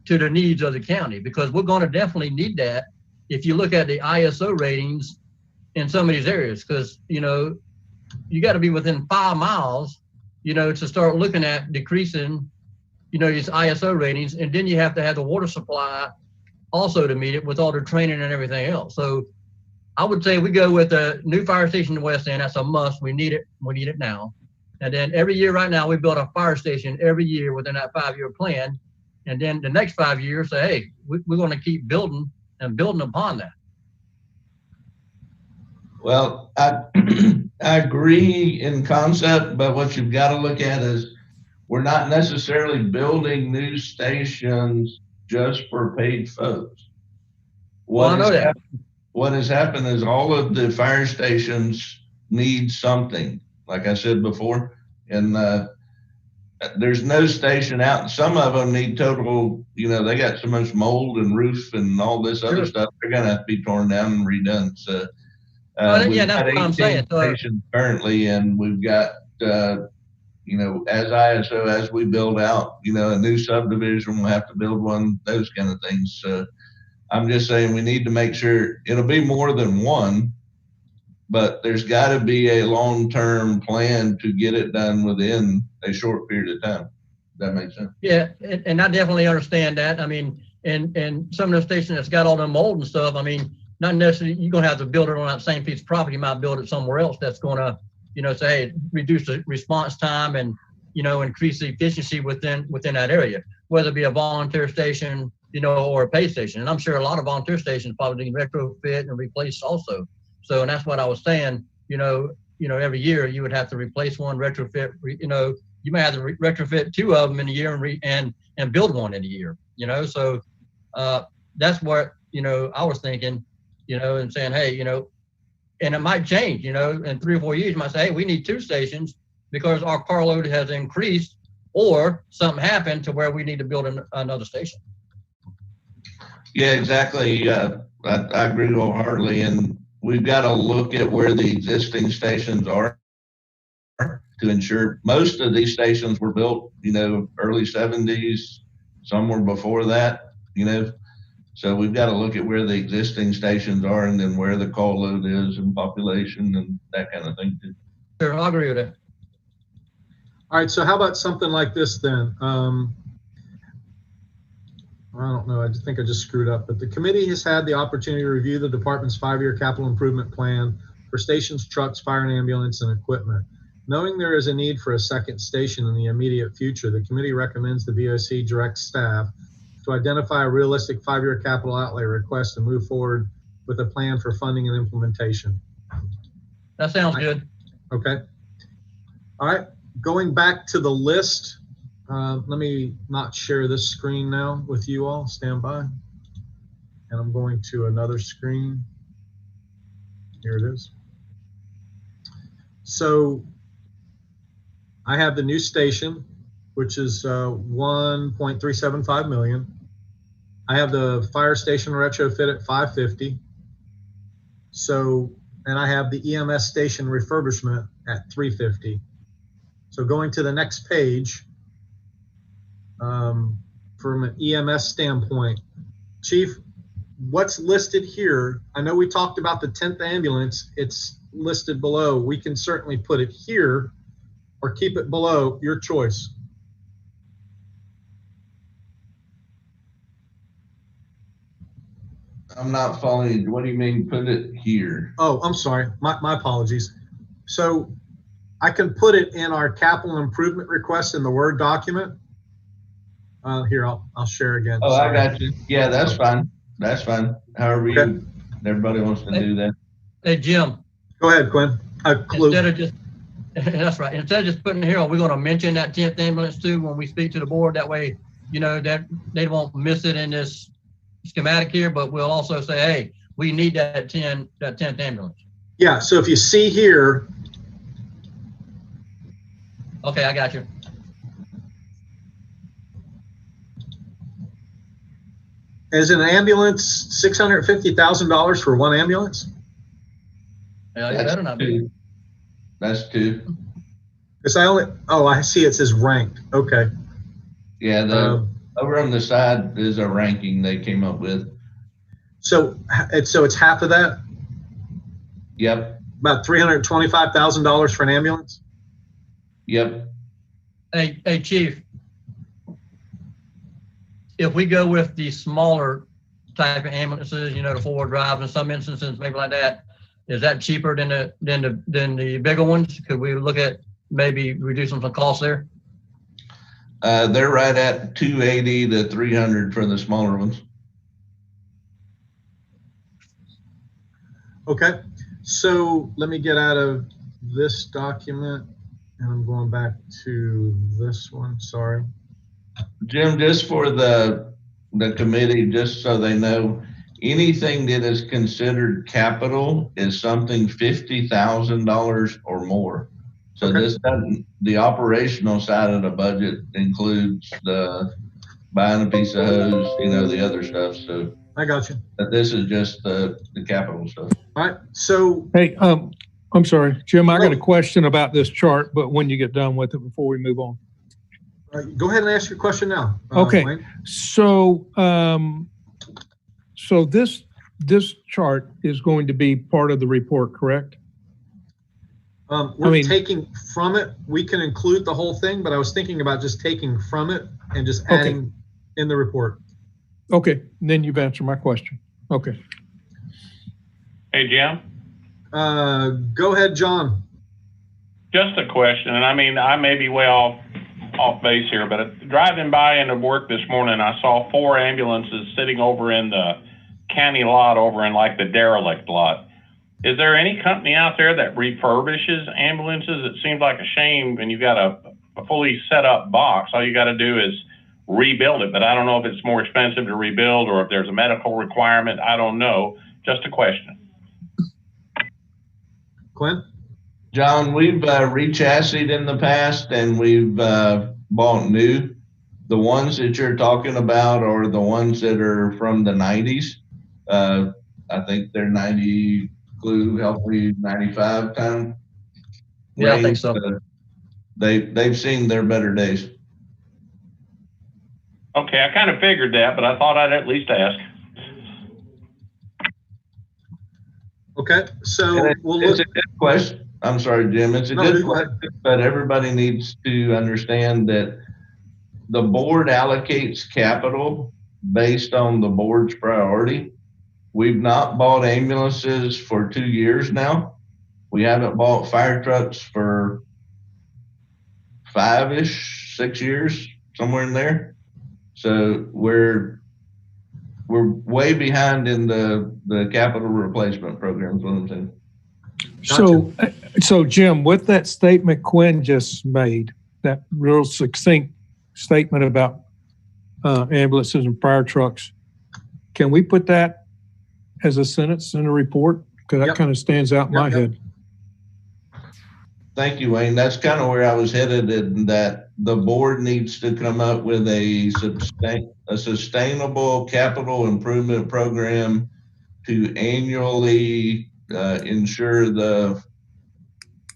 to the needs of the county, because we're going to definitely need that if you look at the ISO ratings in some of these areas, because, you got to be within 5 miles, to start looking at decreasing, these ISO ratings. And then you have to have the water supply also to meet it with all the training and everything else. So I would say we go with a new fire station in the west end. That's a must. We need it. We need it now. And then every year right now, we build a fire station every year within that 5-year plan. And then the next 5 years say, hey, we're going to keep building and building upon that. Well, I agree in concept, but what you've got to look at is we're not necessarily building new stations just for paid folks. What has happened is all of the fire stations need something, like I said before, and there's no station out. Some of them need total, they got so much mold and roof and all this other stuff. They're going to have to be torn down and redone. So we've got 18 stations currently, and we've got, as ISO, as we build out, a new subdivision, we'll have to build one, those kind of things. So I'm just saying we need to make sure it'll be more than one, but there's got to be a long-term plan to get it done within a short period of time. That makes sense. Yeah, and I definitely understand that. I mean, and some of the stations that's got all the mold and stuff, I mean, not necessarily you're going to have to build it on that same piece of property. You might build it somewhere else that's going to, say, hey, reduce the response time and, increase the efficiency within that area, whether it be a volunteer station, or a pay station. And I'm sure a lot of volunteer stations probably need retrofit and replace also. So, and that's what I was saying, every year you would have to replace one, retrofit, you may have to retrofit 2 of them in a year and build one in a year, so that's what, I was thinking, and saying, hey, and it might change, in 3 or 4 years, you might say, hey, we need 2 stations, because our car load has increased or something happened to where we need to build another station. Yeah, exactly. I agree wholeheartedly. And we've got to look at where the existing stations are to ensure most of these stations were built, early 70s, some were before that, So we've got to look at where the existing stations are and then where the call load is and population and that kind of thing too. Sure, I agree with that. All right, so how about something like this then? I don't know, I think I just screwed up, but the committee has had the opportunity to review the department's 5-year capital improvement plan for stations, trucks, fire and ambulance, and equipment. Knowing there is a need for a second station in the immediate future, the committee recommends the VOC direct staff to identify a realistic 5-year capital outlay request and move forward with a plan for funding and implementation. That sounds good. Okay. All right, going back to the list, let me not share this screen now with you all. Stand by. And I'm going to another screen. Here it is. So I have the new station, which is 1.375 million. I have the fire station retrofit at 550. So, and I have the EMS station refurbishment at 350. So going to the next page, from an EMS standpoint, Chief, what's listed here? I know we talked about the 10th ambulance. It's listed below. We can certainly put it here or keep it below, your choice. I'm not following you. What do you mean put it here? Oh, I'm sorry. My apologies. So I can put it in our capital improvement request in the Word document. Here, I'll share again. Oh, Sorry. I got you. Yeah, that's fine. That's fine. However everybody wants to do that. Hey, Jim. Go ahead, Quinn. Instead of just, that's right. Instead of just putting it here, we're going to mention that 10th ambulance too when we speak to the board. That way, that they won't miss it in this schematic here, but we'll also say, hey, we need that 10th ambulance. Yeah, so if you see here. Okay, I got you. Is an ambulance $650,000 for one ambulance? Yeah, you better not be. That's two. Because I see it says ranked. Okay. Yeah, over on the side is a ranking they came up with. So it's half of that? Yep. About $325,000 for an ambulance? Yep. Hey, Chief. If we go with the smaller type of ambulances, the 4-wheel drives in some instances, maybe like that, is that cheaper than the bigger ones? Could we look at maybe reducing some costs there? They're right at 280 to 300 for the smaller ones. Okay, so let me get out of this document and I'm going back to this one. Sorry. Jim, just for the committee, just so they know, anything that is considered capital is something $50,000 or more. So okay. This doesn't, the operational side of the budget includes the buying a piece of hose, the other stuff. So I got you. But this is just the capital stuff. All right. So hey, I'm sorry, Jim, I got a question about this chart, but when you get done with it before we move on. Go ahead and ask your question now. Okay. Wayne. So so this chart is going to be part of the report, correct? We're taking from it. We can include the whole thing, but I was thinking about just taking from it and just adding in the report. Okay, then you've answered my question. Okay. Hey, Jim. Go ahead, John. Just a question, and I may be way off base here, but driving by into work this morning, I saw 4 ambulances sitting over in the county lot over in like the derelict lot. Is there any company out there that refurbishes ambulances? It seems like a shame when you've got a fully set up box. All you got to do is rebuild it, but I don't know if it's more expensive to rebuild or if there's a medical requirement. I don't know. Just a question. Quinn? John, we've rechassied in the past and we've bought new. The ones that you're talking about are the ones that are from the 90s. I think they're 90 glue, healthy 95 time. Yeah, I think so. They've seen their better days. Okay, I kind of figured that, but I thought I'd at least ask. Okay, so we'll look. It's a good question. I'm sorry, Jim. It's a good question, but everybody needs to understand that the board allocates capital based on the board's priority. We've not bought ambulances for 2 years now. We haven't bought fire trucks for 5-ish, 6 years, somewhere in there. So we're way behind in the capital replacement program is what I'm saying. So Jim, with that statement Quinn just made, that real succinct statement about ambulances and fire trucks, can we put that as a sentence in a report? Because that kind of stands out in my head. Thank you, Wayne. That's kind of where I was headed, in that the board needs to come up with a sustainable capital improvement program to annually ensure the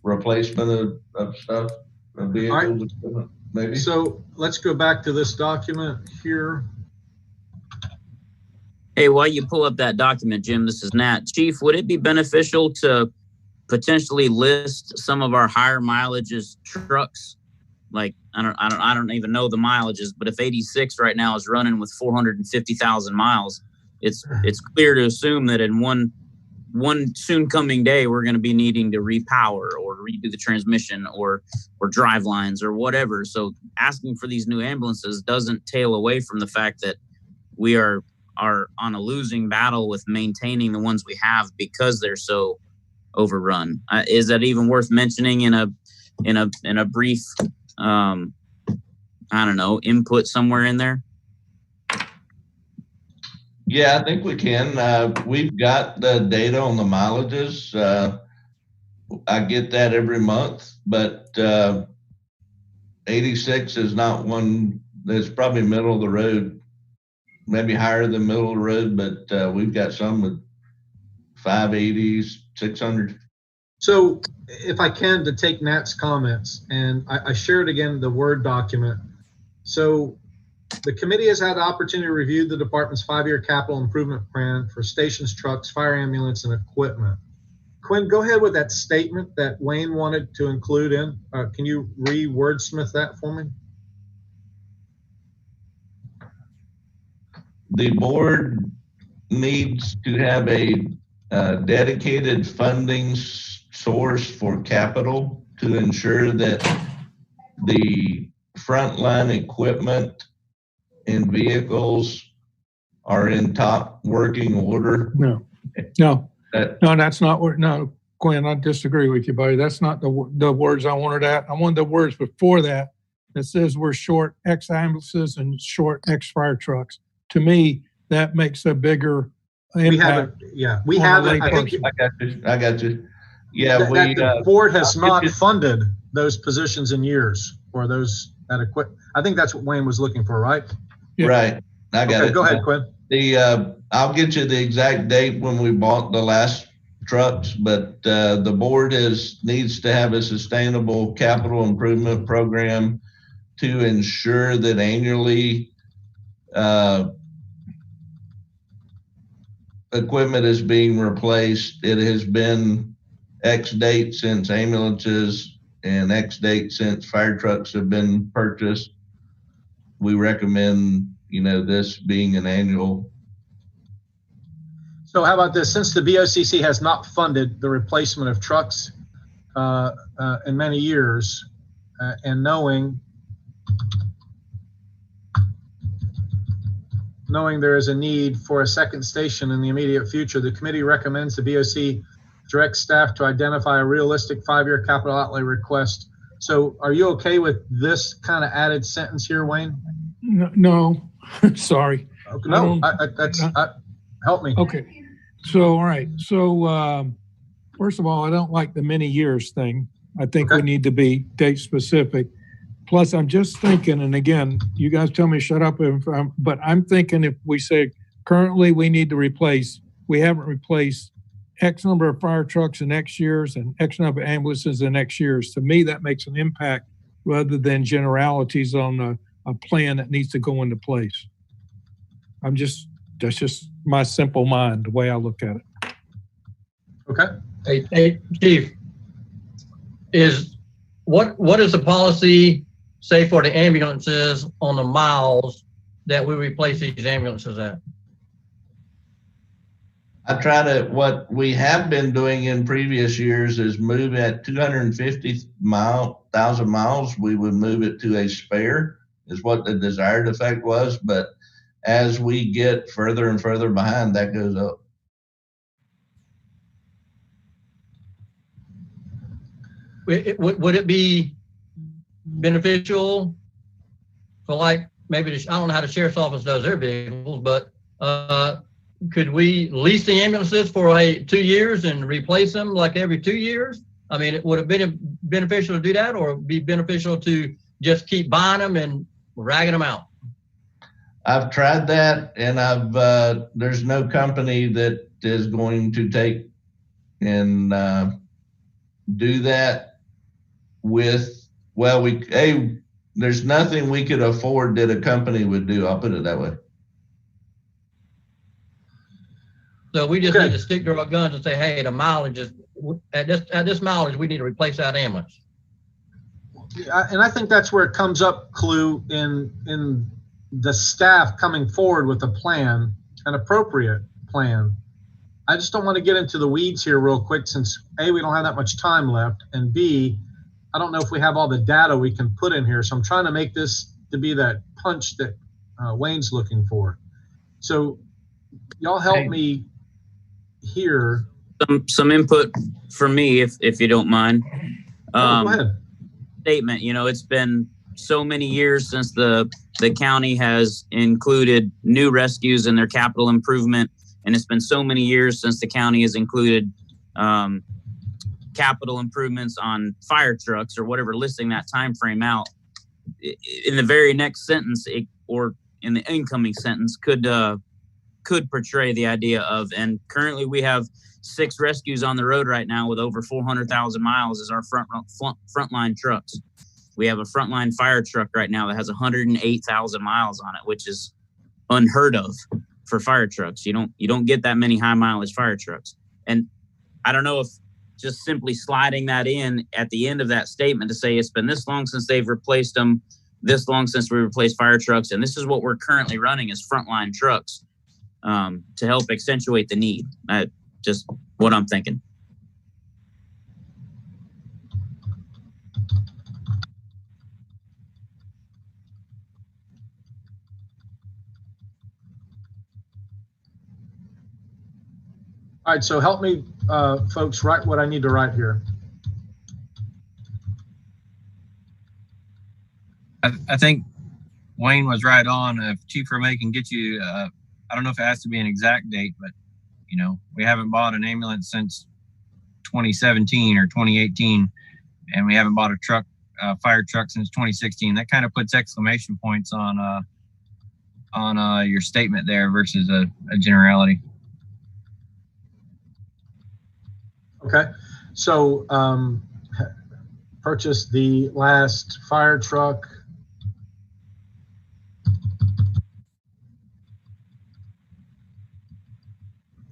replacement of stuff, of vehicles, right. Maybe. So let's go back to this document here. Hey, while you pull up that document, Jim, this is Nat. Chief, would it be beneficial to potentially list some of our higher mileages trucks? Like, I don't even know the mileages, but if 86 right now is running with 450,000 miles, it's clear to assume that in one soon coming day, we're going to be needing to repower or redo the transmission or drive lines or whatever. So asking for these new ambulances doesn't tail away from the fact that we are on a losing battle with maintaining the ones we have because they're so overrun. Is that even worth mentioning in a brief, I don't know, input somewhere in there? Yeah, I think we can. We've got the data on the mileages. I get that every month, but 86 is not one that's probably middle of the road, maybe higher than middle of the road, but we've got some with 580s, 600. So if I can, to take Nat's comments, and I shared again the Word document. So the committee has had the opportunity to review the department's 5-year capital improvement plan for stations, trucks, fire ambulance, and equipment. Quinn, go ahead with that statement that Wayne wanted to include in. Can you re-wordsmith that for me? The board needs to have a dedicated funding source for capital to ensure that the frontline equipment and vehicles are in top working order. No, that's not what. No, Quinn, I disagree with you, buddy. That's not the words I wanted at. I wanted the words before that says we're short X ambulances and short X fire trucks. To me, that makes a bigger impact. We haven't. I got you. Yeah, the board has not funded those positions in years, or those that equipment. I think that's what Wayne was looking for, right? Yeah. Right. I got it. Go ahead, Quinn. I'll get you the exact date when we bought the last trucks, but the board needs to have a sustainable capital improvement program to ensure that annually equipment is being replaced. It has been X date since ambulances and X date since fire trucks have been purchased. We recommend, this being an annual. So how about this? Since the BOCC has not funded the replacement of trucks in many years, and knowing there is a need for a second station in the immediate future, the committee recommends the BOC direct staff to identify a realistic 5-year capital outlay request. So are you okay with this kind of added sentence here, Wayne? No. Sorry. Okay, no, help me. Okay. So, all right. So First of all, I don't like the many years thing. I think Okay. we need to be date specific. Plus, I'm just thinking, and again, you guys tell me shut up, but I'm thinking if we say currently we need to replace, we haven't replaced X number of fire trucks in X years and X number of ambulances in X years. To me, that makes an impact rather than generalities on a plan that needs to go into place. That's just my simple mind, the way I look at it. Okay. Hey, Chief, what is the policy, say, for the ambulances on the miles that we replace these ambulances at? What we have been doing in previous years is move at 250,000 miles, we would move it to a spare, is what the desired effect was. But as we get further and further behind, that goes up. Would it be beneficial for, like, maybe I don't know how the sheriff's office does their vehicles, but could we lease the ambulances for 2 years and replace them like every 2 years? I mean, would it be beneficial to do that, or be beneficial to just keep buying them and ragging them out? I've tried that, and there's no company that is going to take and do that there's nothing we could afford that a company would do. I'll put it that way. So we just need to stick to our guns and say, hey, the mileage is at this mileage, we need to replace that ambulance. And I think that's where it comes up, Clue, in the staff coming forward with a plan, an appropriate plan. I just don't want to get into the weeds here real quick, since A, we don't have that much time left, and B, I don't know if we have all the data we can put in here. So I'm trying to make this to be that punch that Wayne's looking for. So y'all help me here. Some input from me, if you don't mind. Go ahead. Statement. It's been so many years since the county has included new rescues in their capital improvement, and it's been so many years since the county has included capital improvements on fire trucks or whatever, listing that time frame out. In the very next sentence, or in the incoming sentence, could portray the idea of, and currently we have 6 rescues on the road right now with over 400,000 miles as our frontline trucks. We have a frontline fire truck right now that has 108,000 miles on it, which is unheard of for fire trucks. You don't get that many high mileage fire trucks. And I don't know if just simply sliding that in at the end of that statement to say it's been this long since they've replaced them, this long since we replaced fire trucks, and this is what we're currently running as frontline trucks, to help accentuate the need. Just what I'm thinking. All right, so help me, folks, write what I need to write here. I think Wayne was right on. If Chief Romay can get you, I don't know if it has to be an exact date, but we haven't bought an ambulance since 2017 or 2018, and we haven't bought a fire truck since 2016. That kind of puts exclamation points on your statement there versus a generality. Okay, so purchased the last fire truck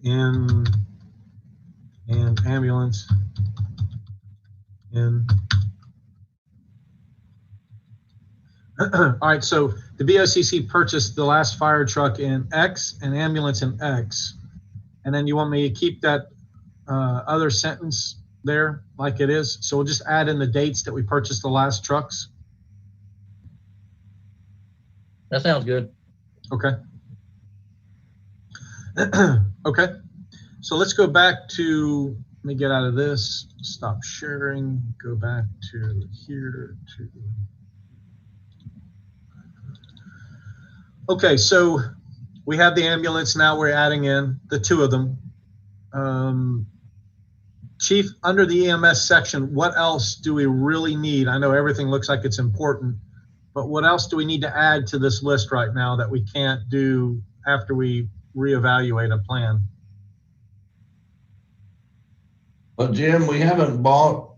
and ambulance in. All right, so the BOCC purchased the last fire truck in X and ambulance in X, and then you want me to keep that other sentence there like it is. So we'll just add in the dates that we purchased the last trucks. That sounds good. Okay. Okay. So let's go back to, let me get out of this, stop sharing, go back to here to. Okay, so we have the ambulance now, we're adding in the 2 of them. Chief, under the EMS section, what else do we really need? I know everything looks like it's important, but what else do we need to add to this list right now that we can't do after we reevaluate a plan? Well, Jim, we haven't bought,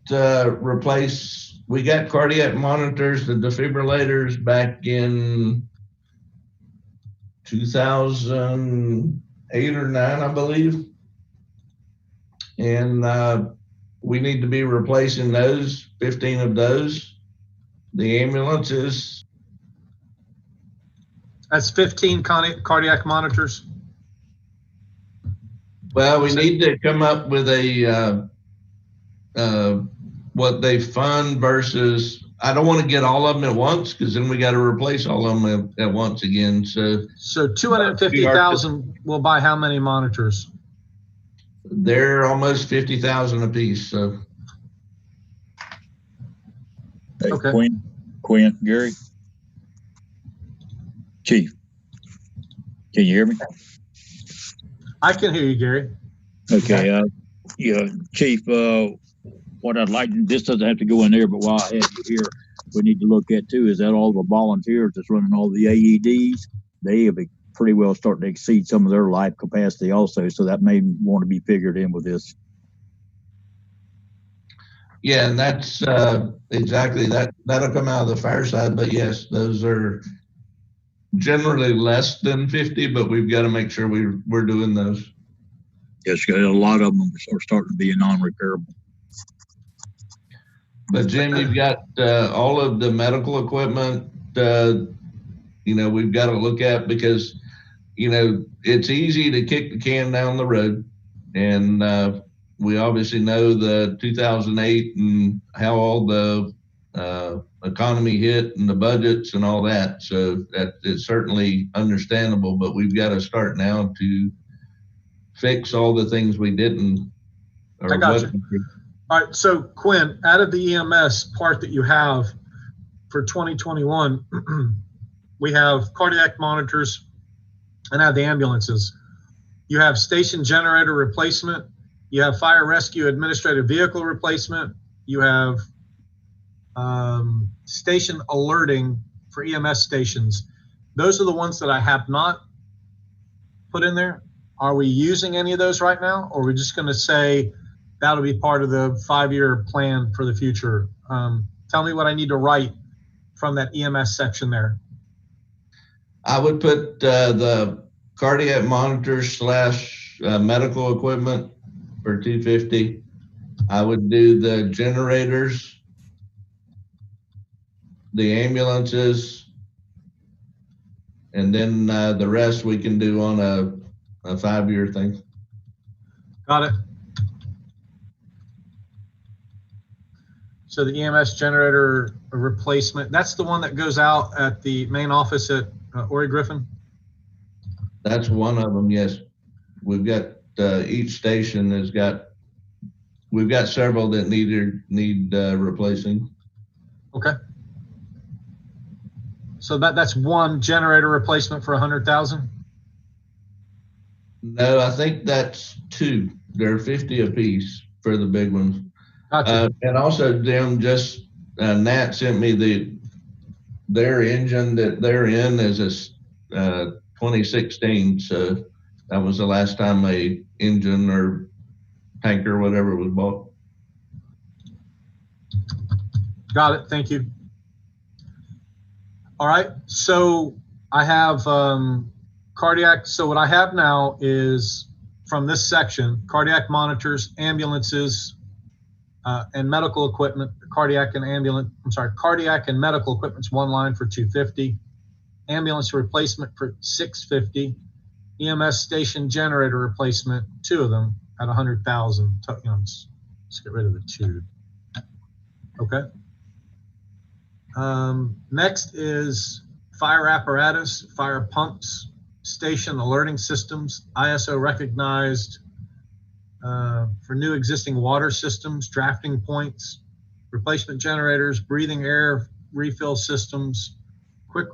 we got cardiac monitors, the defibrillators back in 2008 or 9, I believe. And we need to be replacing those, 15 of those. The ambulances. That's 15 cardiac monitors. Well, we need to come up with a what they fund versus. I don't want to get all of them at once because then we got to replace all of them at once again. So 250,000 will buy how many monitors? They're almost 50,000 a piece. So. Hey, Okay. Quinn, Gary, Chief, can you hear me? I can hear you, Gary. Okay. Yeah, Chief. What I'd like, this doesn't have to go in there, but while I have you here, we need to look at too is that all the volunteers that's running all the AEDs, they have pretty well starting to exceed some of their life capacity also. So that may want to be figured in with this. Yeah, and that's exactly that. That'll come out of the fire side, but yes, those are generally less than 50, but we've got to make sure we're doing those. Yes, a lot of them are starting to be non-repairable. But Jim, you've got all of the medical equipment. We've got to look at because it's easy to kick the can down the road, and we obviously know the 2008 and how all the economy hit and the budgets and all that. So that is certainly understandable, but we've got to start now to fix all the things we didn't. I got you. All right, so Quinn, out of the EMS part that you have for 2021, we have cardiac monitors and have the ambulances. You have station generator replacement. You have fire rescue administrative vehicle replacement. You have station alerting for EMS stations. Those are the ones that I have not put in there. Are we using any of those right now, or are we just going to say that'll be part of the 5-year plan for the future? Tell me what I need to write from that EMS section there. I would put the cardiac monitors / medical equipment for 250. I would do the generators, the ambulances, and then the rest we can do on a 5-year thing. Got it. So the EMS generator replacement, that's the one that goes out at the main office at Ori Griffin? That's one of them, yes. We've got each station we've got several that need replacing. Okay. So that's one generator replacement for 100,000? No, I think that's 2. They're 50 a piece for the big ones. Gotcha. And also, Jim, Nat sent me their engine that they're in is a 2016. So that was the last time a engine or tanker or whatever was bought. Got it. Thank you. All right. So I have cardiac. So what I have now is from this section, cardiac monitors, ambulances, and medical equipment. Cardiac and medical equipment's one line for 250. Ambulance replacement for 650. EMS station generator replacement, 2 of them at 100,000. Let's get rid of the 2. Okay. Next is fire apparatus, fire pumps, station alerting systems, ISO recognized for new existing water systems, drafting points, replacement generators, breathing air refill systems, quick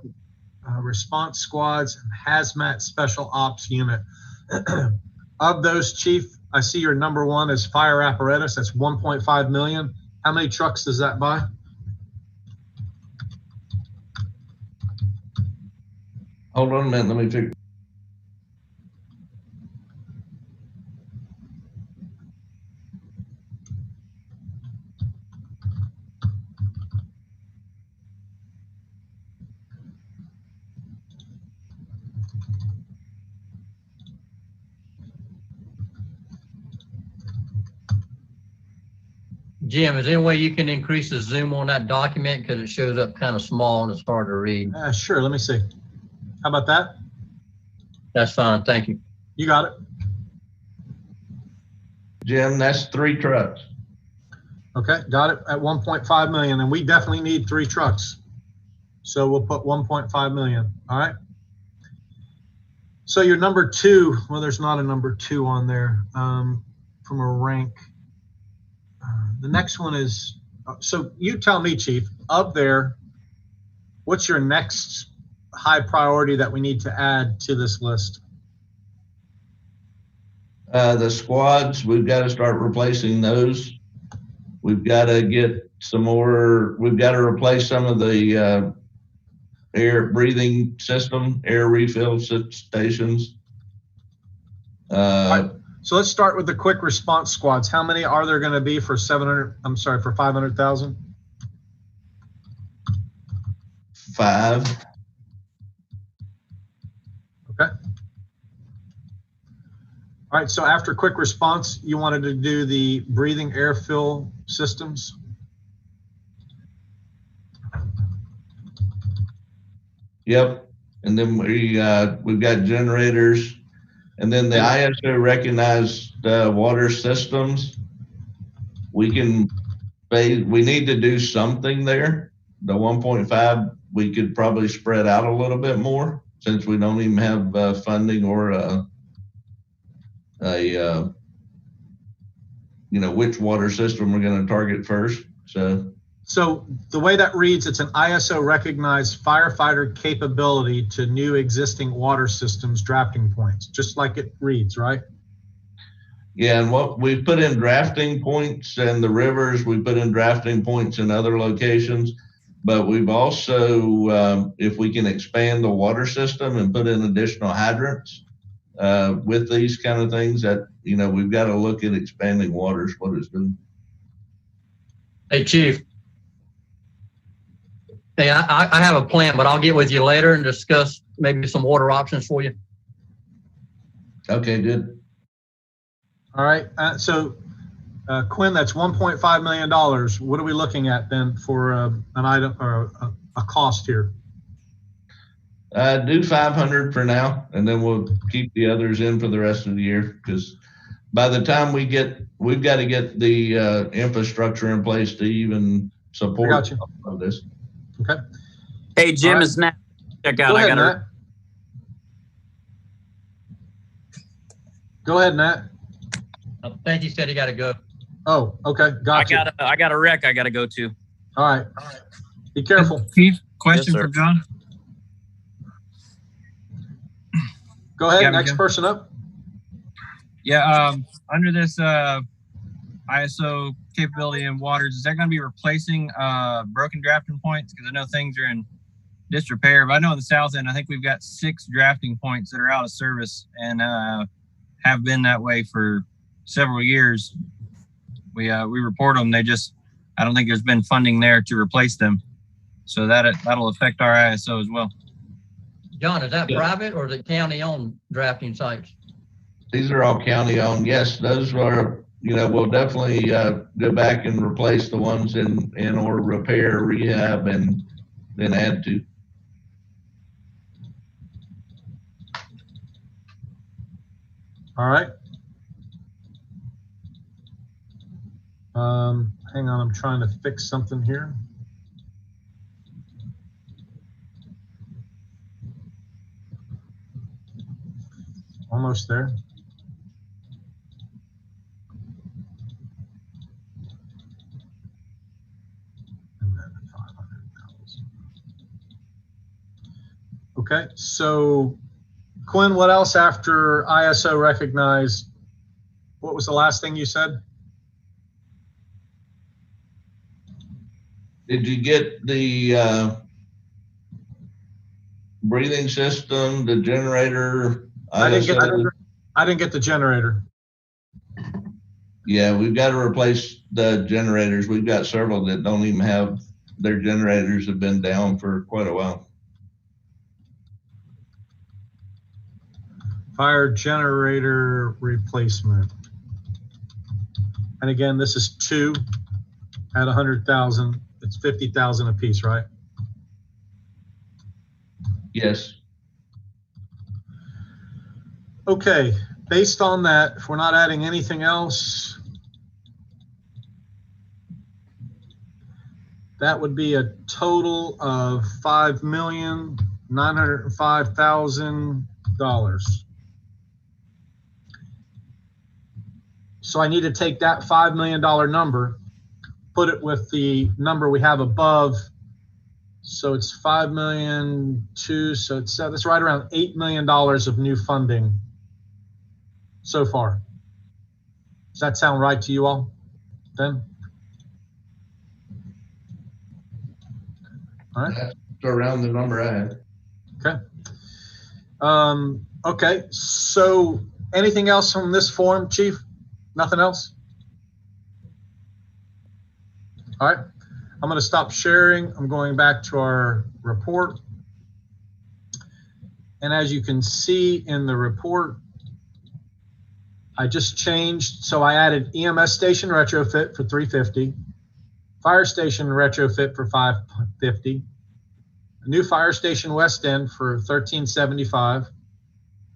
response squads, and hazmat special ops unit. Of those, Chief, I see your number one is fire apparatus. That's 1.5 million. How many trucks does that buy? Hold on a minute, let me figure. Jim, is there any way you can increase the zoom on that document because it shows up kind of small and it's hard to read? Sure, let me see. How about that? That's fine, thank you. You got it. Jim, that's 3 trucks. Okay, got it at 1.5 million, and we definitely need 3 trucks. So we'll put 1.5 million, all right? So your number 2, well, there's not a number 2 on there from a rank. The next one is, so you tell me, Chief, up there, what's your next high priority that we need to add to this list? The squads, we've got to start replacing those. We've got to get some more, we've got to replace some of the air breathing system, air refill stations. Right. So let's start with the quick response squads. How many are there going to be for 500,000? 5. Okay. All right, so after quick response, you wanted to do the breathing air fill systems? Yep. And then we've got generators, and then the ISO recognized water systems. We need to do something there. The 1.5, we could probably spread out a little bit more since we don't even have funding or which water system we're going to target first. So the way that reads, it's an ISO recognized firefighter capability to new existing water systems drafting points, just like it reads, right? Yeah, and what we've put in drafting points and the rivers, we put in drafting points in other locations, but we've also, if we can expand the water system and put in additional hydrants with these kind of things, that, we've got to look at expanding waters, what it's doing. Hey, Chief. Hey, I have a plan, but I'll get with you later and discuss maybe some water options for you. Okay, good. All right. So, Quinn, that's $1.5 million. What are we looking at then for an item or a cost here? Do 500 for now, and then we'll keep the others in for the rest of the year, because by the time we've got to get the infrastructure in place to even support all of this. Okay. Hey, Jim, right. Is Nat. Check out. Go ahead, Nat. Go ahead, Nat. I think he said he got to go. Oh, okay. Gotcha. I got a wreck I got to go to. All right. Be careful. Chief, question for John. Go ahead. Next person up. Yeah. Under this ISO capability in waters, is that going to be replacing broken drafting points? Because I know things are in disrepair, but I know in the south end, I think we've got 6 drafting points that are out of service and have been that way for several years. We report them. I don't think there's been funding there to replace them. So that'll affect our ISO as well. John, is that private or is it county-owned drafting sites? These are all county-owned. Yes, those are, we'll definitely go back and replace the ones in or repair, rehab, and then add to. All right. Hang on, I'm trying to fix something here. Almost there. And then 500,000. Okay, so Quinn, what else after ISO recognized What was the last thing you said? Did you get the breathing system, the generator? I didn't get the generator. Yeah, we've got to replace the generators. We've got several that don't even have their generators, have been down for quite a while. Fire generator replacement. And again, this is 2 at 100,000. It's 50,000 a piece, right? Yes. Okay, based on that, if we're not adding anything else, that would be a total of $5,905,000. So I need to take that $5 million number, put it with the number we have above. So it's 5,000,002. So that's right around $8 million of new funding so far. Does that sound right to you all then? All right. That's around the number I had. Okay. Okay. So anything else from this form, Chief? Nothing else? All right. I'm going to stop sharing. I'm going back to our report. And as you can see in the report, I just changed. So I added EMS station retrofit for $350, fire station retrofit for $550, a new fire station west end for $1,375,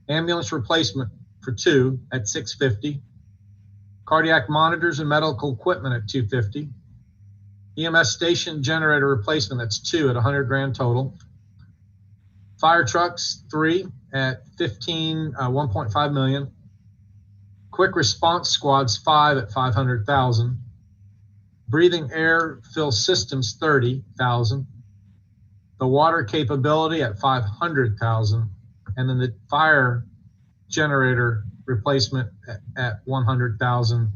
ambulance replacement for 2 at $650, cardiac monitors and medical equipment at $250, EMS station generator replacement, that's 2 at $100,000 total, fire trucks 3 at $1.5 million, quick response squads 5 at $500,000, breathing air fill systems 30,000, the water capability at 500,000, and then the fire generator replacement at 100,000, and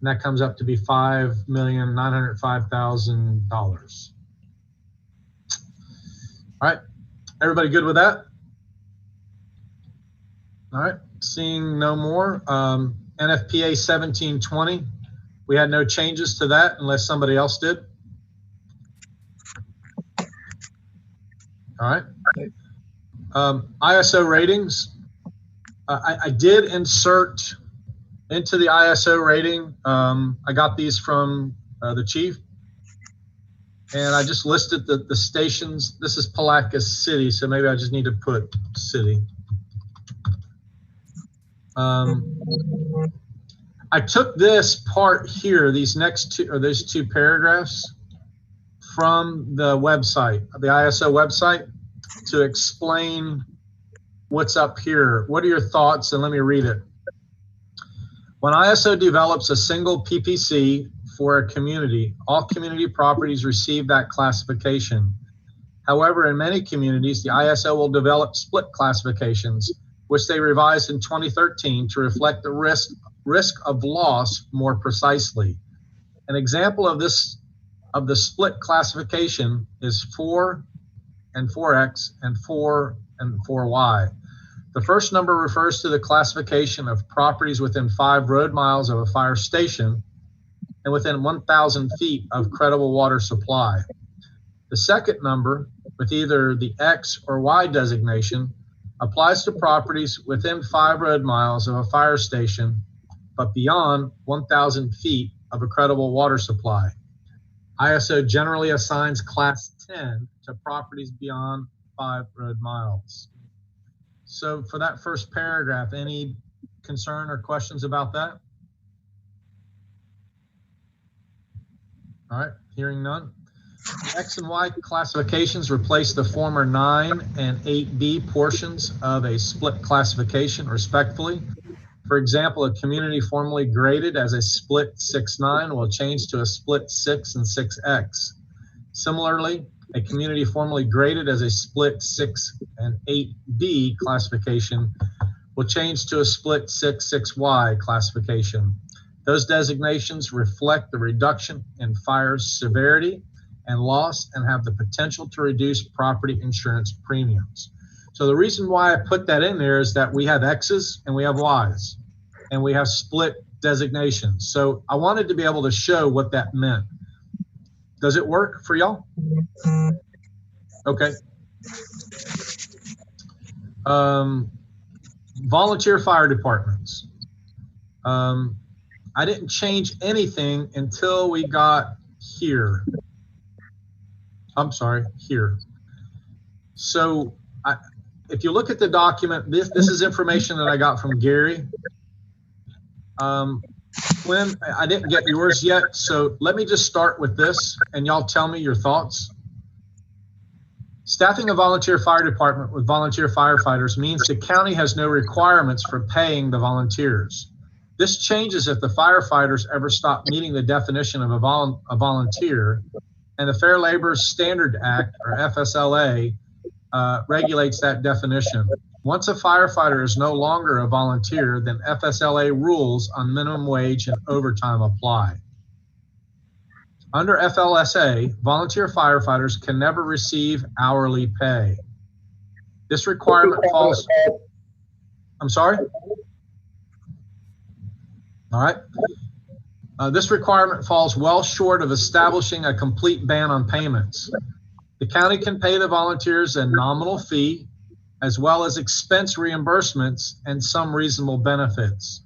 that comes up to be $5,905,000. All right, everybody good with that? All right, seeing no more. NFPA 1720, we had no changes to that unless somebody else did. All right. ISO ratings. I did insert into the ISO rating. I got these from the chief, and I just listed the stations. This is Palatka City, so maybe I just need to put city. I took this part here, these next two, or those 2 paragraphs, from the website, the ISO website, to explain what's up here. What are your thoughts? And let me read it. When ISO develops a single PPC for a community, all community properties receive that classification. However, in many communities, the ISO will develop split classifications, which they revised in 2013 to reflect the risk of loss more precisely. An example of this, of the split classification, is 4 and 4X and 4 and 4Y. The first number refers to the classification of properties within 5 road miles of a fire station and within 1,000 feet of credible water supply. The second number, with either the X or Y designation, applies to properties within 5 road miles of a fire station, but beyond 1,000 feet of a credible water supply. ISO generally assigns class 10 to properties beyond 5 road miles. So for that first paragraph, any concern or questions about that? All right, hearing none. X and Y classifications replace the former 9 and 8B portions of a split classification respectively. For example, a community formerly graded as a split 6-9 will change to a split 6 and 6X. Similarly, a community formerly graded as a split 6 and 8B classification will change to a split 6-6Y classification. Those designations reflect the reduction in fire severity and loss and have the potential to reduce property insurance premiums. So the reason why I put that in there is that we have X's and we have Y's, and we have split designations. So I wanted to be able to show what that meant. Does it work for y'all? Okay. Volunteer fire departments. I didn't change anything until we got here. I'm sorry, here. So if you look at the document, this is information that I got from Gary. Quinn, I didn't get yours yet, so let me just start with this and y'all tell me your thoughts. Staffing a volunteer fire department with volunteer firefighters means the county has no requirements for paying the volunteers. This changes if the firefighters ever stop meeting the definition of a volunteer, and the Fair Labor Standard Act, or FSLA, regulates that definition. Once a firefighter is no longer a volunteer, then FSLA rules on minimum wage and overtime apply. Under FLSA, volunteer firefighters can never receive hourly pay. This requirement falls, I'm sorry? All right. This requirement falls well short of establishing a complete ban on payments. The county can pay the volunteers a nominal fee, as well as expense reimbursements and some reasonable benefits.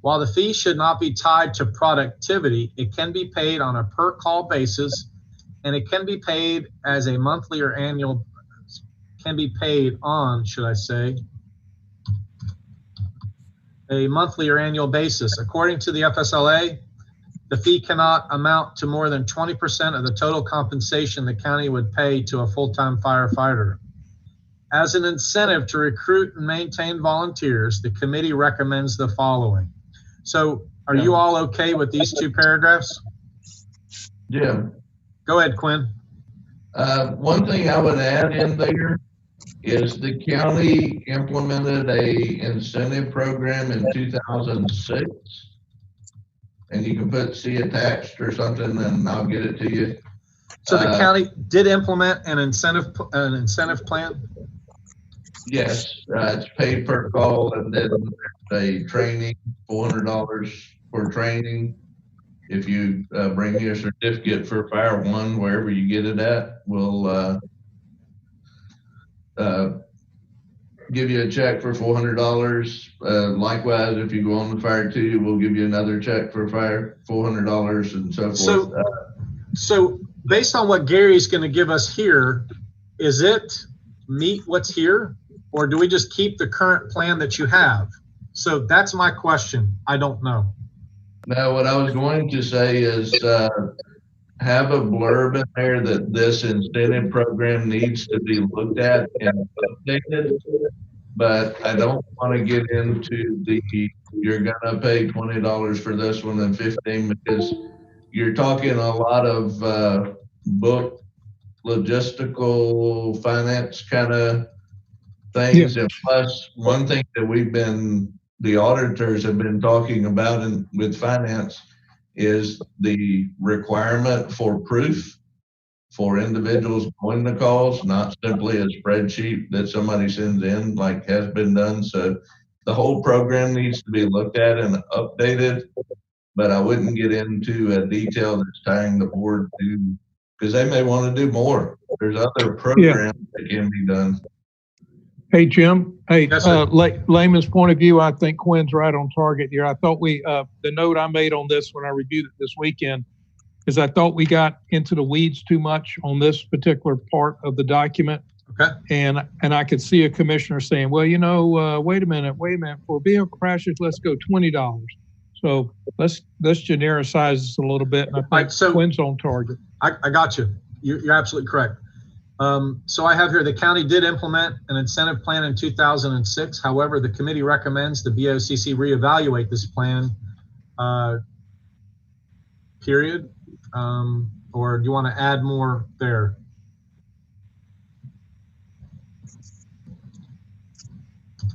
While the fee should not be tied to productivity, it can be paid on a per call basis, and it can be paid as a monthly or annual, can be paid on, should I say, a monthly or annual basis. According to the FSLA, the fee cannot amount to more than 20% of the total compensation the county would pay to a full-time firefighter. As an incentive to recruit and maintain volunteers, the committee recommends the following. So are you all okay with these two paragraphs? Yeah. Go ahead, Quinn. One thing I would add in there is the county implemented a incentive program in 2006. And you can put C attached or something, and I'll get it to you. So the county did implement an incentive plan? Yes, it's paid per call, and then a training, $400 for training. If you bring your certificate for Fire One, wherever you get it at, we'll give you a check for $400. Likewise, if you go on the Fire Two, we'll give you another check for Fire $400 and so forth. So based on what Gary's going to give us here, is it meet what's here, or do we just keep the current plan that you have? So that's my question. I don't know. Now, what I was going to say is have a blurb in there that this incentive program needs to be looked at and updated. But I don't want to get into the you're gonna pay $20 for this one and $15, because you're talking a lot of book logistical finance kind of things. Yeah. And plus, one thing that the auditors have been talking about with finance is the requirement for proof for individuals going to calls, not simply a spreadsheet that somebody sends in like has been done. So the whole program needs to be looked at and updated, but I wouldn't get into a detail that's tying the board to, because they may want to do more. There's other programs that can be done. Hey, Jim. Hey, yes, layman's point of view, I think Quinn's right on target here. I thought the note I made on this when I reviewed it this weekend is I thought we got into the weeds too much on this particular part of the document. Okay. And I could see a commissioner saying, well, wait a minute, for vehicle crashes, let's go $20. So let's genericize this a little bit. And I think Quinn's on target. I got you. You're absolutely correct. So I have here, the county did implement an incentive plan in 2006. However, the committee recommends the BOCC reevaluate this plan, period. Or do you want to add more there?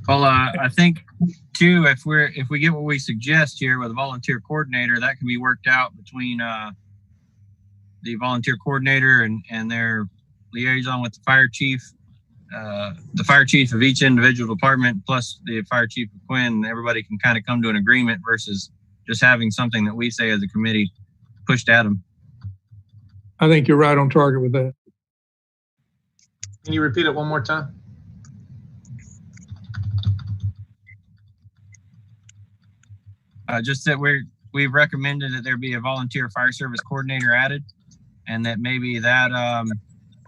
Well, I think two, if we get what we suggest here with a volunteer coordinator, that can be worked out between the volunteer coordinator and their liaison with the fire chief of each individual department, plus the fire chief of Quinn. Everybody can kind of come to an agreement versus just having something that we say as a committee pushed at them. I think you're right on target with that. Can you repeat it one more time? Just that we've recommended that there be a volunteer fire service coordinator added, and that maybe that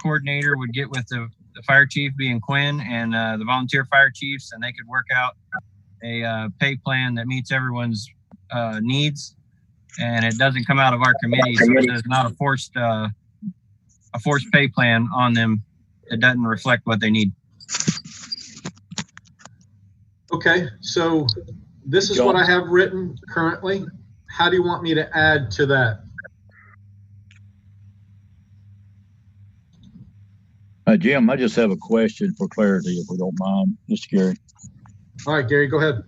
coordinator would get with the fire chief, being Quinn, and the volunteer fire chiefs, and they could work out a pay plan that meets everyone's needs, and it doesn't come out of our committee, so it's not a forced pay plan on them. It doesn't reflect what they need. Okay, so this is what I have written currently. How do you want me to add to that? Jim, I just have a question for clarity, if we don't mind, Mr. Gary. All right, Gary, go ahead.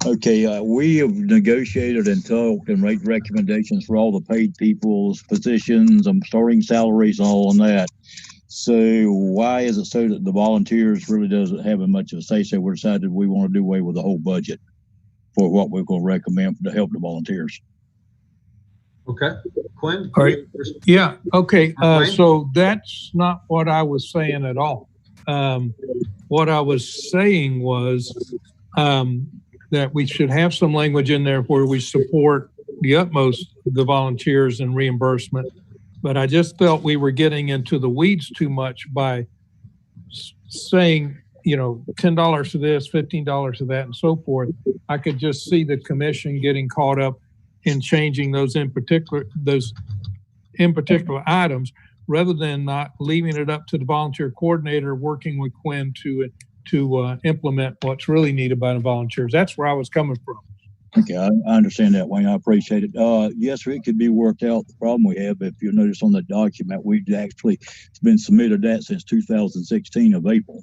Okay, we have negotiated and talked and made recommendations for all the paid people's positions and starting salaries, all on that. So why is it so that the volunteers really doesn't have much of a say? So we decided we want to do away with the whole budget for what we're going to recommend to help the volunteers. Okay, Quinn? All right. Yeah, okay. So that's not what I was saying at all. What I was saying was that we should have some language in there where we support the utmost the volunteers and reimbursement. But I just felt we were getting into the weeds too much by saying, you know, $10 to this, $15 to that, and so forth. I could just see the commission getting caught up in changing those in particular items, rather than not leaving it up to the volunteer coordinator working with Quinn to implement what's really needed by the volunteers. That's where I was coming from. Okay, I understand that, Wayne. I appreciate it. Yes, it could be worked out. The problem we have, if you'll notice on the document, we've actually been submitted that since 2016 of April.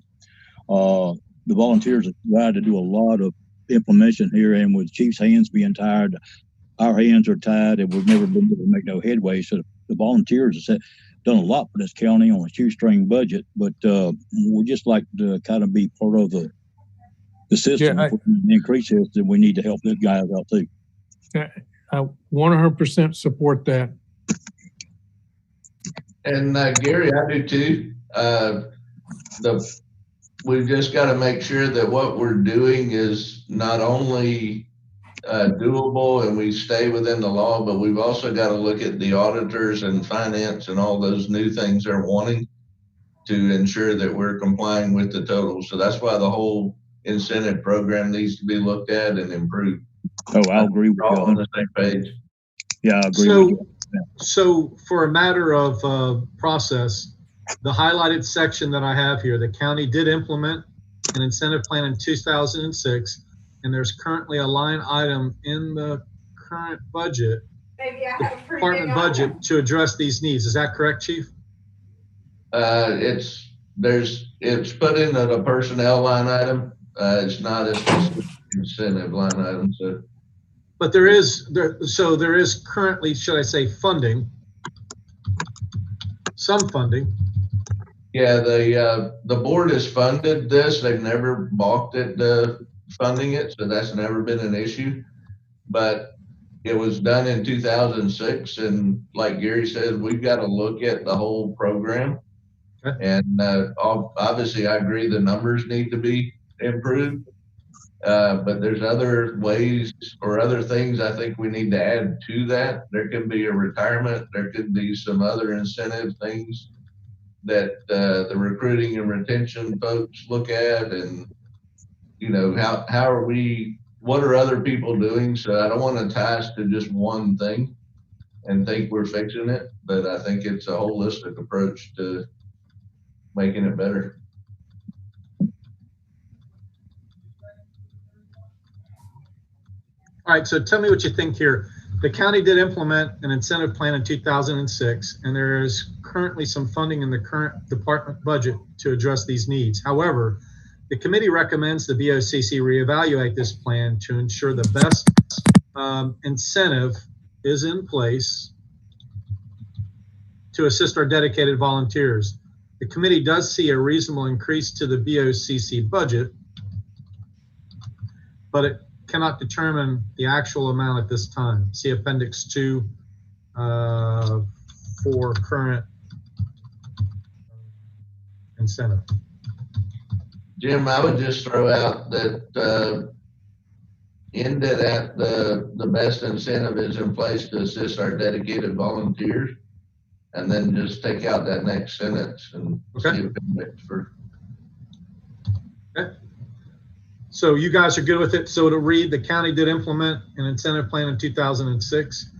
The volunteers have tried to do a lot of implementation here, and with Chief's hands being tired, our hands are tied, and we've never been able to make no headway. So the volunteers have done a lot for this county on a shoestring budget, but we just like to kind of be part of the system. Yeah, if we can increase it, then we need to help those guys out too. I 100% support that. And Gary, I do too. We've just got to make sure that what we're doing is not only doable and we stay within the law, but we've also got to look at the auditors and finance and all those new things they're wanting to ensure that we're complying with the totals. So that's why the whole incentive program needs to be looked at and improved. Oh, I'll agree with you. All on the same page. Yeah, I agree with you. So for a matter of process, the highlighted section that I have here, the county did implement an incentive plan in 2006, and there's currently a line item in the current budget, department budget, to address these needs. Is that correct, Chief? It's put in a personnel line item. It's not a specific incentive line item. So, but there is currently, should I say, funding, some funding. Yeah, the board has funded this. They've never balked at funding it, so that's never been an issue. But it was done in 2006, and like Gary said, we've got to look at the whole program. Okay. And obviously, I agree the numbers need to be improved, but there's other ways or other things I think we need to add to that. There can be a retirement. There could be some other incentive things that the recruiting and retention folks look at, and you know, what are other people doing? So I don't want to tie us to just one thing and think we're fixing it, but I think it's a holistic approach to making it better. All right, so tell me what you think here. The county did implement an incentive plan in 2006, and there is currently some funding in the current department budget to address these needs. However, The committee recommends the BOCC reevaluate this plan to ensure the best incentive is in place to assist our dedicated volunteers. The committee does see a reasonable increase to the BOCC budget, but it cannot determine the actual amount at this time. See Appendix 2 for current incentive. Jim, I would just throw out that end it at the best incentive is in place to assist our dedicated volunteers, and then just take out that next sentence and Okay. see appendix for. Okay. So you guys are good with it. So it'll read, the county did implement an incentive plan in 2006,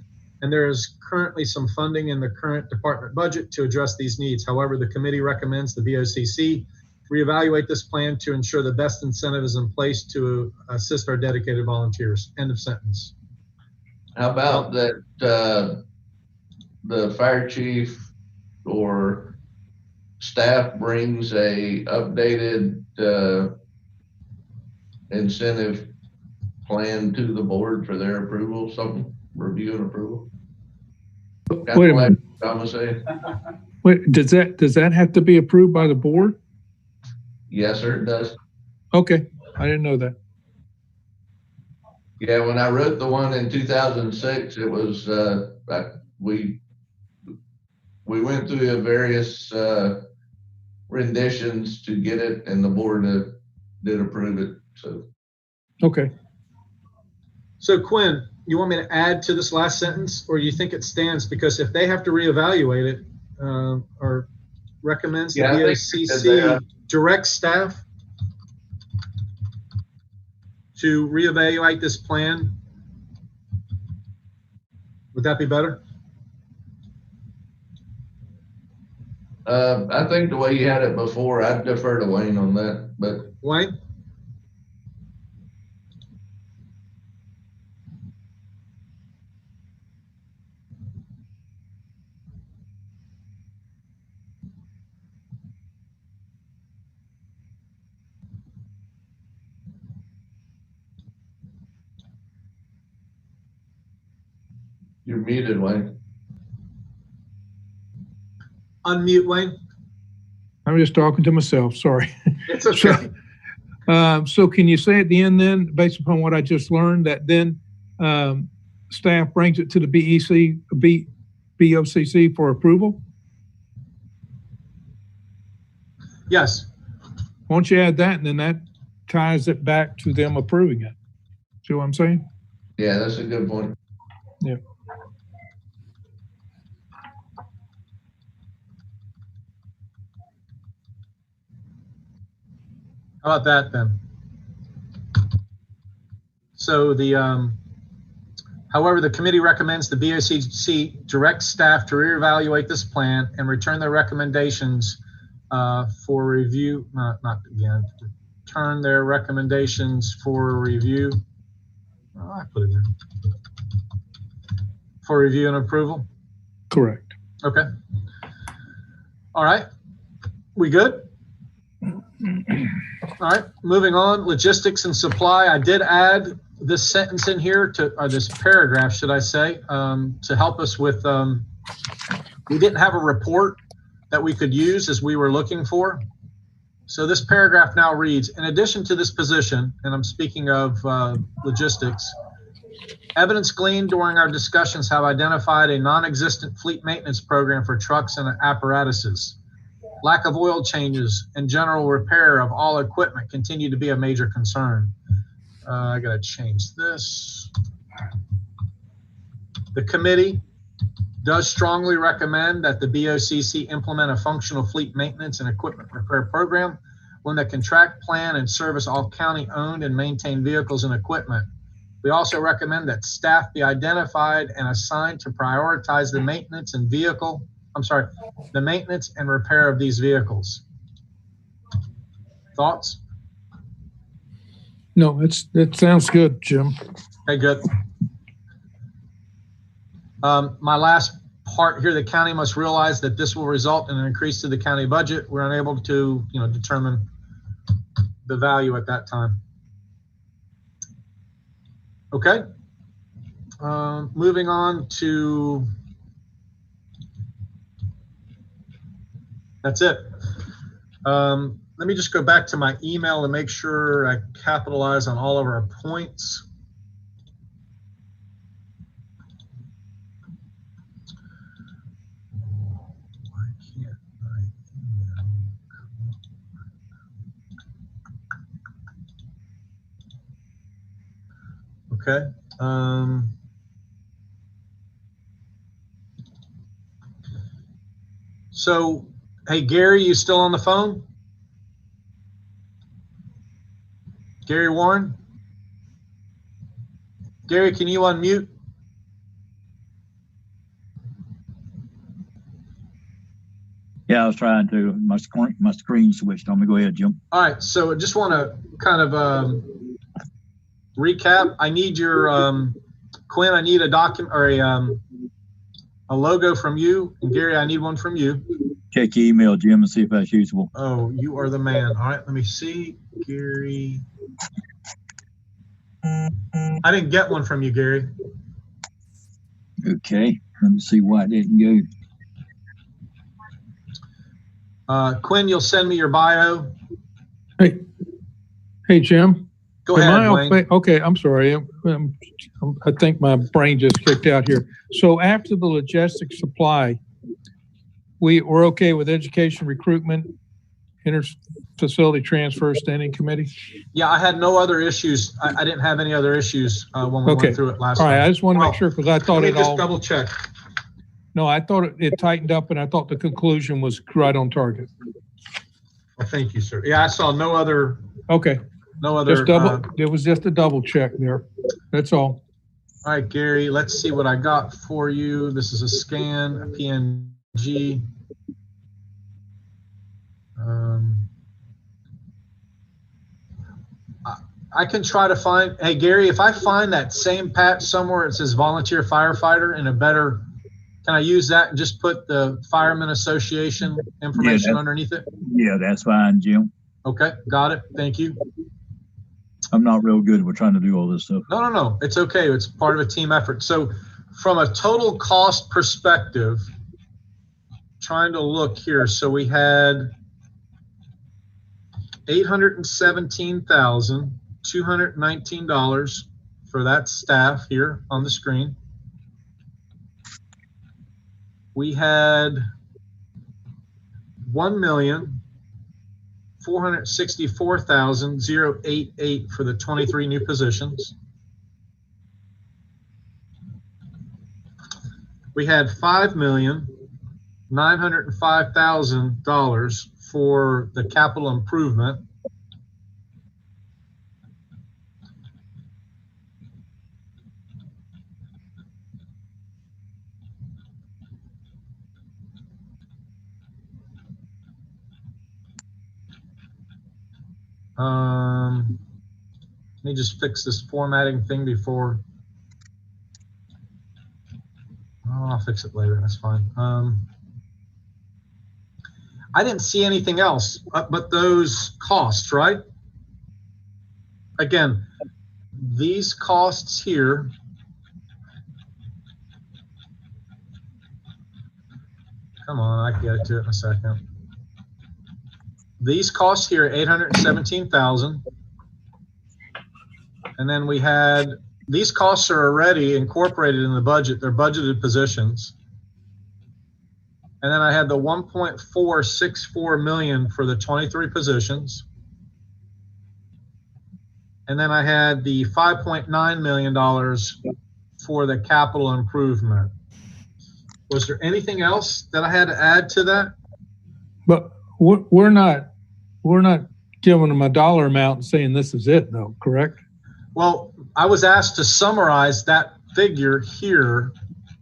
and there is currently some funding in the current department budget to address these needs. However, the committee recommends the BOCC reevaluate this plan to ensure the best incentive is in place to assist our dedicated volunteers. End of sentence. How about that the fire chief or staff brings a updated incentive plan to the board for their approval, something, review and approval? Wait a minute. I'm saying. Wait, does that have to be approved by the board? Yes, sir, it does. Okay, I didn't know that. Yeah, when I wrote the one in 2006, it was we went through the various renditions to get it, and the board did approve it. So Okay. So Quinn, you want me to add to this last sentence, or you think it stands? Because if they have to reevaluate it, or recommends the BOCC direct staff to reevaluate this plan, would that be better? I think the way you had it before, I'd defer to Wayne on that, but Wayne? you're muted, Wayne. Unmute, Wayne. I'm just talking to myself, sorry. It's okay. So can you say at the end then, based upon what I just learned, that then staff brings it to the BOCC for approval? Yes. Why don't you add that, and then that ties it back to them approving it? See what I'm saying? Yeah, that's a good point. Yeah. How about that then? So however, the committee recommends the BOCC direct staff to reevaluate this plan and return their recommendations for review, return their recommendations for review. Oh, I put it in. For review and approval? Correct. Okay. All right. We good? All right, moving on, logistics and supply. I did add this sentence in here or this paragraph, should I say, to help us with, we didn't have a report that we could use as we were looking for. So this paragraph now reads, in addition to this position, and I'm speaking of logistics, evidence gleaned during our discussions have identified a non-existent fleet maintenance program for trucks and apparatuses. Lack of oil changes and general repair of all equipment continue to be a major concern. I gotta change this. The committee does strongly recommend that the BOCC implement a functional fleet maintenance and equipment repair program, one that can track, plan, and service all county-owned and maintained vehicles and equipment. We also recommend that staff be identified and assigned to prioritize the maintenance and the maintenance and repair of these vehicles. Thoughts? No, that sounds good, Jim. Okay, good. My last part here, the county must realize that this will result in an increase to the county budget. We're unable to, determine the value at that time. Okay. Moving on to, that's it. Let me just go back to my email and make sure I capitalize on all of our points. Okay. So, hey, Gary, you still on the phone? Gary Warren? Gary, can you unmute? Yeah, I was trying to. My screen switched on me. Go ahead, Jim. All right. So I just want to kind of recap. I need your Quinn. I need a document or a logo from you, and Gary, I need one from you. Check your email, Jim, and see if that's usable. Oh, you are the man. All right. Let me see, Gary. I didn't get one from you, Gary. Okay. Let me see why it didn't go. Quinn, you'll send me your bio. Hey, Jim. Go ahead, Wayne. Okay, I'm sorry. I think my brain just kicked out here. So after the logistics supply, we're okay with education, recruitment, inter-facility transfer, standing committee? Yeah, I had no other issues. I didn't have any other issues when we went through it last time. All right, I just want to make sure because I thought let me just double check. No, I thought it tightened up, and I thought the conclusion was right on target. Well, thank you, sir. Yeah, I saw no other. Okay. No other. It was just a double check there. That's all. All right, Gary. Let's see what I got for you. This is a scan, a PNG. I can try to find. Hey, Gary, if I find that same patch somewhere, it says volunteer firefighter in a better. Can I use that and just put the Firemen Association information underneath it? Yeah, that's fine, Jim. Okay, got it. Thank you. I'm not real good. We're trying to do all this stuff. No. It's okay. It's part of a team effort. So from a total cost perspective, trying to look here. So we had $817,219 for that staff here on the screen. We had $1,464,088 for the 23 new positions. We had $5,905,000 for the capital improvement. Let me just fix this formatting thing before. Oh, I'll fix it later. That's fine. I didn't see anything else but those costs, right? Again, these costs here. Come on, I can get to it in a second. These costs here, $817,000. And then we had, these costs are already incorporated in the budget. They're budgeted positions. And then I had the $1.464 million for the 23 positions. And then I had the $5.9 million for the capital improvement. Was there anything else that I had to add to that? But we're not giving them a dollar amount and saying this is it, though, correct? Well, I was asked to summarize that figure here.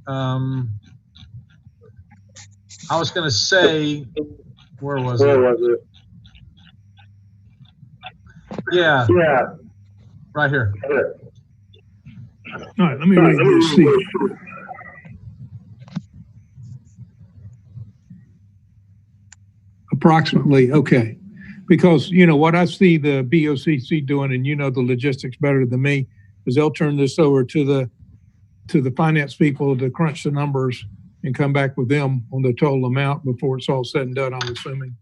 I was going to say, where was it? Yeah. Right here. All right, let me read this. See. Approximately, okay. Because, you know, what I see the BOCC doing, and you know the logistics better than me, is they'll turn this over to the finance people to crunch the numbers and come back with them on the total amount before it's all said and done, I'm assuming.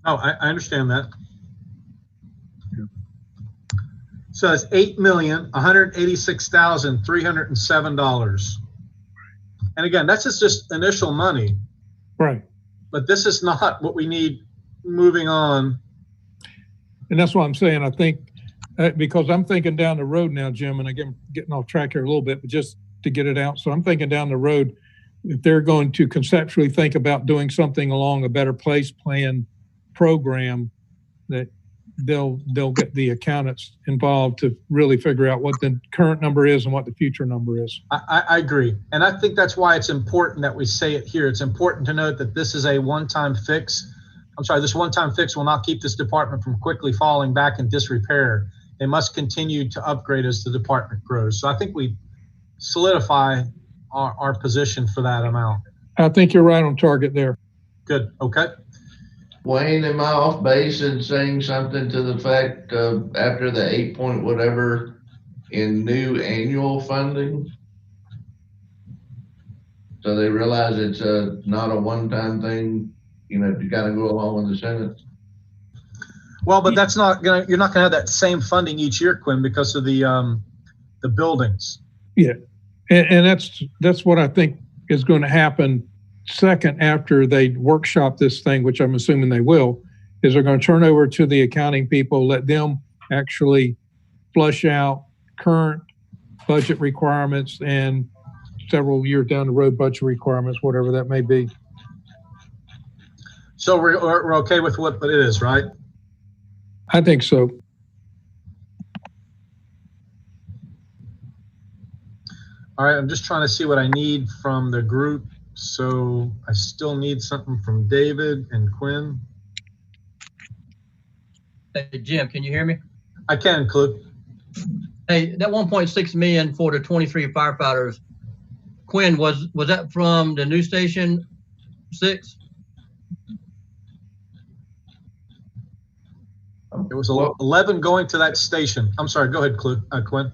Oh, I understand that. So it's $8,186,307. And again, that's just initial money. Right. But this is not what we need moving on. And that's what I'm saying. I think because I'm thinking down the road now, Jim, and again, getting off track here a little bit, but just to get it out. So I'm thinking down the road, if they're going to conceptually think about doing something along a Better Place plan program, that they'll get the accountants involved to really figure out what the current number is and what the future number is. I agree. And I think that's why it's important that we say it here. It's important to note that this is a one-time fix. I'm sorry, this one-time fix will not keep this department from quickly falling back in disrepair. They must continue to upgrade as the department grows. So I think we solidify our position for that amount. I think you're right on target there. Good. Okay. Wayne, am I off base in saying something to the fact of after the 8 point whatever in new annual funding? So they realize it's not a one-time thing, you know, you got to go along with the Senate. Well, but that's not gonna. You're not gonna have that same funding each year, Quinn, because of the buildings. Yeah, and that's what I think is going to happen. Second, after they workshop this thing, which I'm assuming they will, is they're going to turn over to the accounting people, let them actually flush out current budget requirements and several years down the road budget requirements, whatever that may be. So we're okay with what it is, right? I think so. All right, I'm just trying to see what I need from the group. So I still need something from David and Quinn. Hey, Jim, can you hear me? I can, Cliff. Hey, that 1.6 million for the 23 firefighters, Quinn, was that from the new station 6? It was 11 going to that station. I'm sorry, go ahead, Quinn.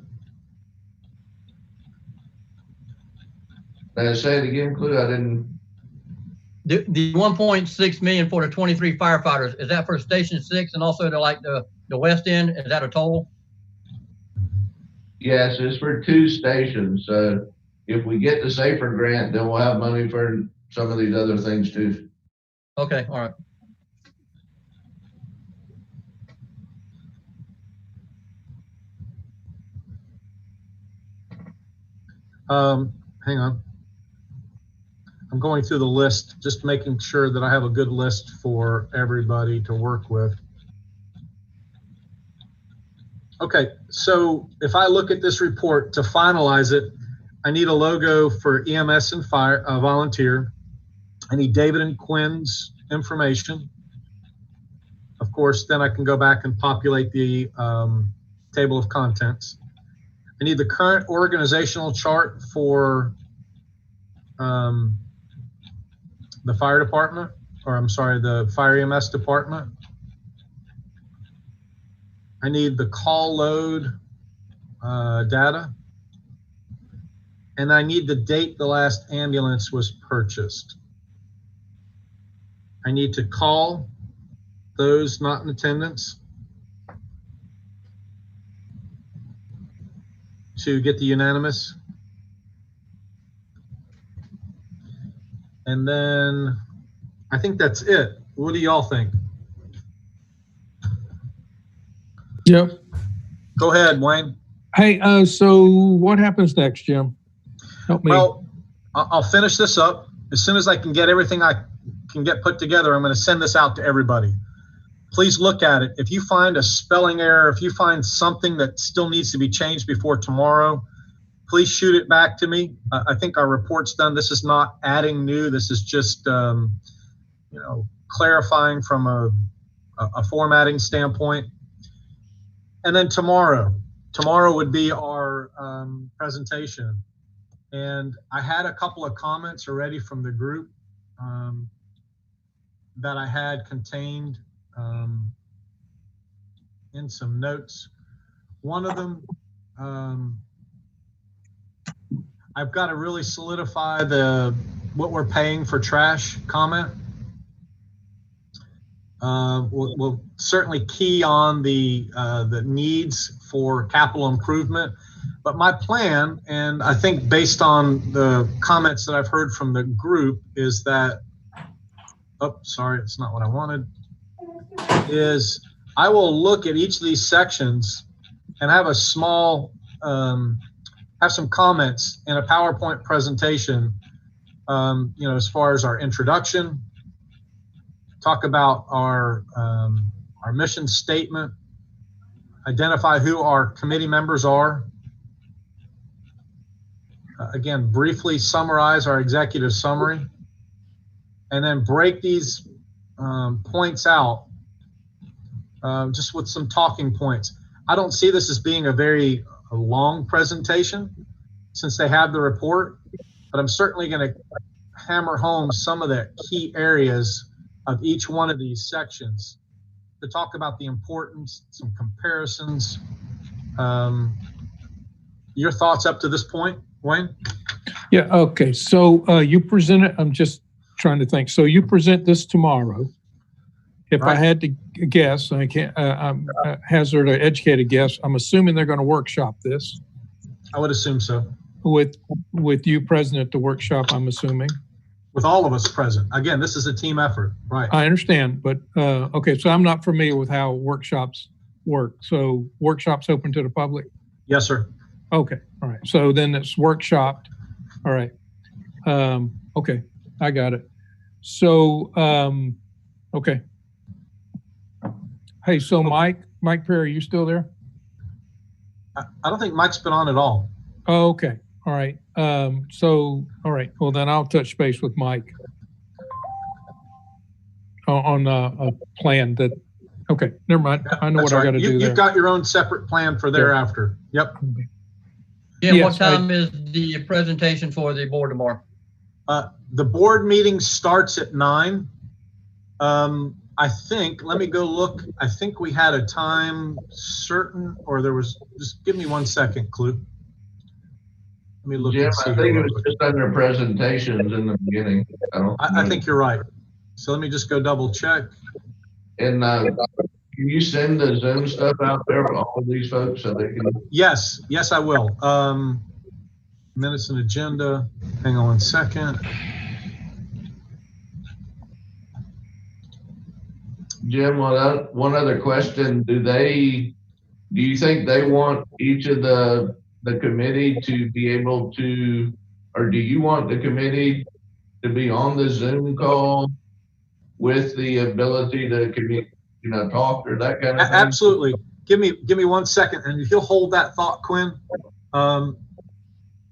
Say it again, Clue. I didn't. The 1.6 million for the 23 firefighters, is that for Station 6 and also to like the west end? Is that a total? Yes, it's for 2 stations. So if we get the SAFER grant, then we'll have money for some of these other things too. Okay, all right. Hang on. I'm going through the list, just making sure that I have a good list for everybody to work with. Okay, so if I look at this report to finalize it, I need a logo for EMS and fire volunteer. I need David and Quinn's information. Of course, then I can go back and populate the table of contents. I need the current organizational chart for the fire department, or I'm sorry, the fire EMS department. I need the call load data. And I need the date the last ambulance was purchased. I need to call those not in attendance to get the unanimous. And then I think that's it. What do y'all think? Yep. Go ahead, Wayne. Hey, so what happens next, Jim? Help me. Well, I'll finish this up. As soon as I can get everything I can get put together, I'm going to send this out to everybody. Please look at it. If you find a spelling error, if you find something that still needs to be changed before tomorrow, please shoot it back to me. I think our report's done. This is not adding new. This is just, clarifying from a formatting standpoint. And then tomorrow would be our presentation. And I had a couple of comments already from the group that I had contained in some notes. One of them, I've got to really solidify what we're paying for trash comment. We'll certainly key on the needs for capital improvement. But my plan, and I think based on the comments that I've heard from the group, is that, oh, sorry, it's not what I wanted, is I will look at each of these sections and have a small, have some comments in a PowerPoint presentation, as far as our introduction, talk about our mission statement, identify who our committee members are, again, briefly summarize our executive summary, and then break these points out just with some talking points. I don't see this as being a very long presentation since they have the report, but I'm certainly going to hammer home some of the key areas of each one of these sections to talk about the importance, some comparisons. Your thoughts up to this point, Wayne? Yeah, okay. So you present it, I'm just trying to think. So you present this tomorrow. If I had to guess, and I can't hazard an educated guess, I'm assuming they're going to workshop this. I would assume so. With you present at the workshop, I'm assuming. With all of us present. Again, this is a team effort, right? I understand, but okay, so I'm not familiar with how workshops work. So workshops open to the public? Yes, sir. Okay, all right. So then it's workshopped. All right. Okay, I got it. So, okay. Hey, so Mike Perry, are you still there? I don't think Mike's been on at all. Oh, okay. All right. So, all right. Well, then I'll touch base with Mike on a plan that, okay, never mind. I know what I got to do there. You've got your own separate plan for thereafter. Yep. Yeah, yes, what time is the presentation for the board tomorrow? The board meeting starts at 9. I think, let me go look. I think we had a time certain, or there was, just give me 1 second, Clue. Let me look. Jim, and see I think it was quick. just under presentations in the beginning. I think you're right. So let me just go double check. And can you send the Zoom stuff out there for all of these folks so they can? Yes, I will. Minutes and agenda. Hang on 1 second. Jim, one other question. Do you think they want each of the committee to be able to, or do you want the committee to be on the Zoom call with the ability to talk or that kind of thing? Absolutely. Give me 1 second, and if you'll hold that thought, Quinn.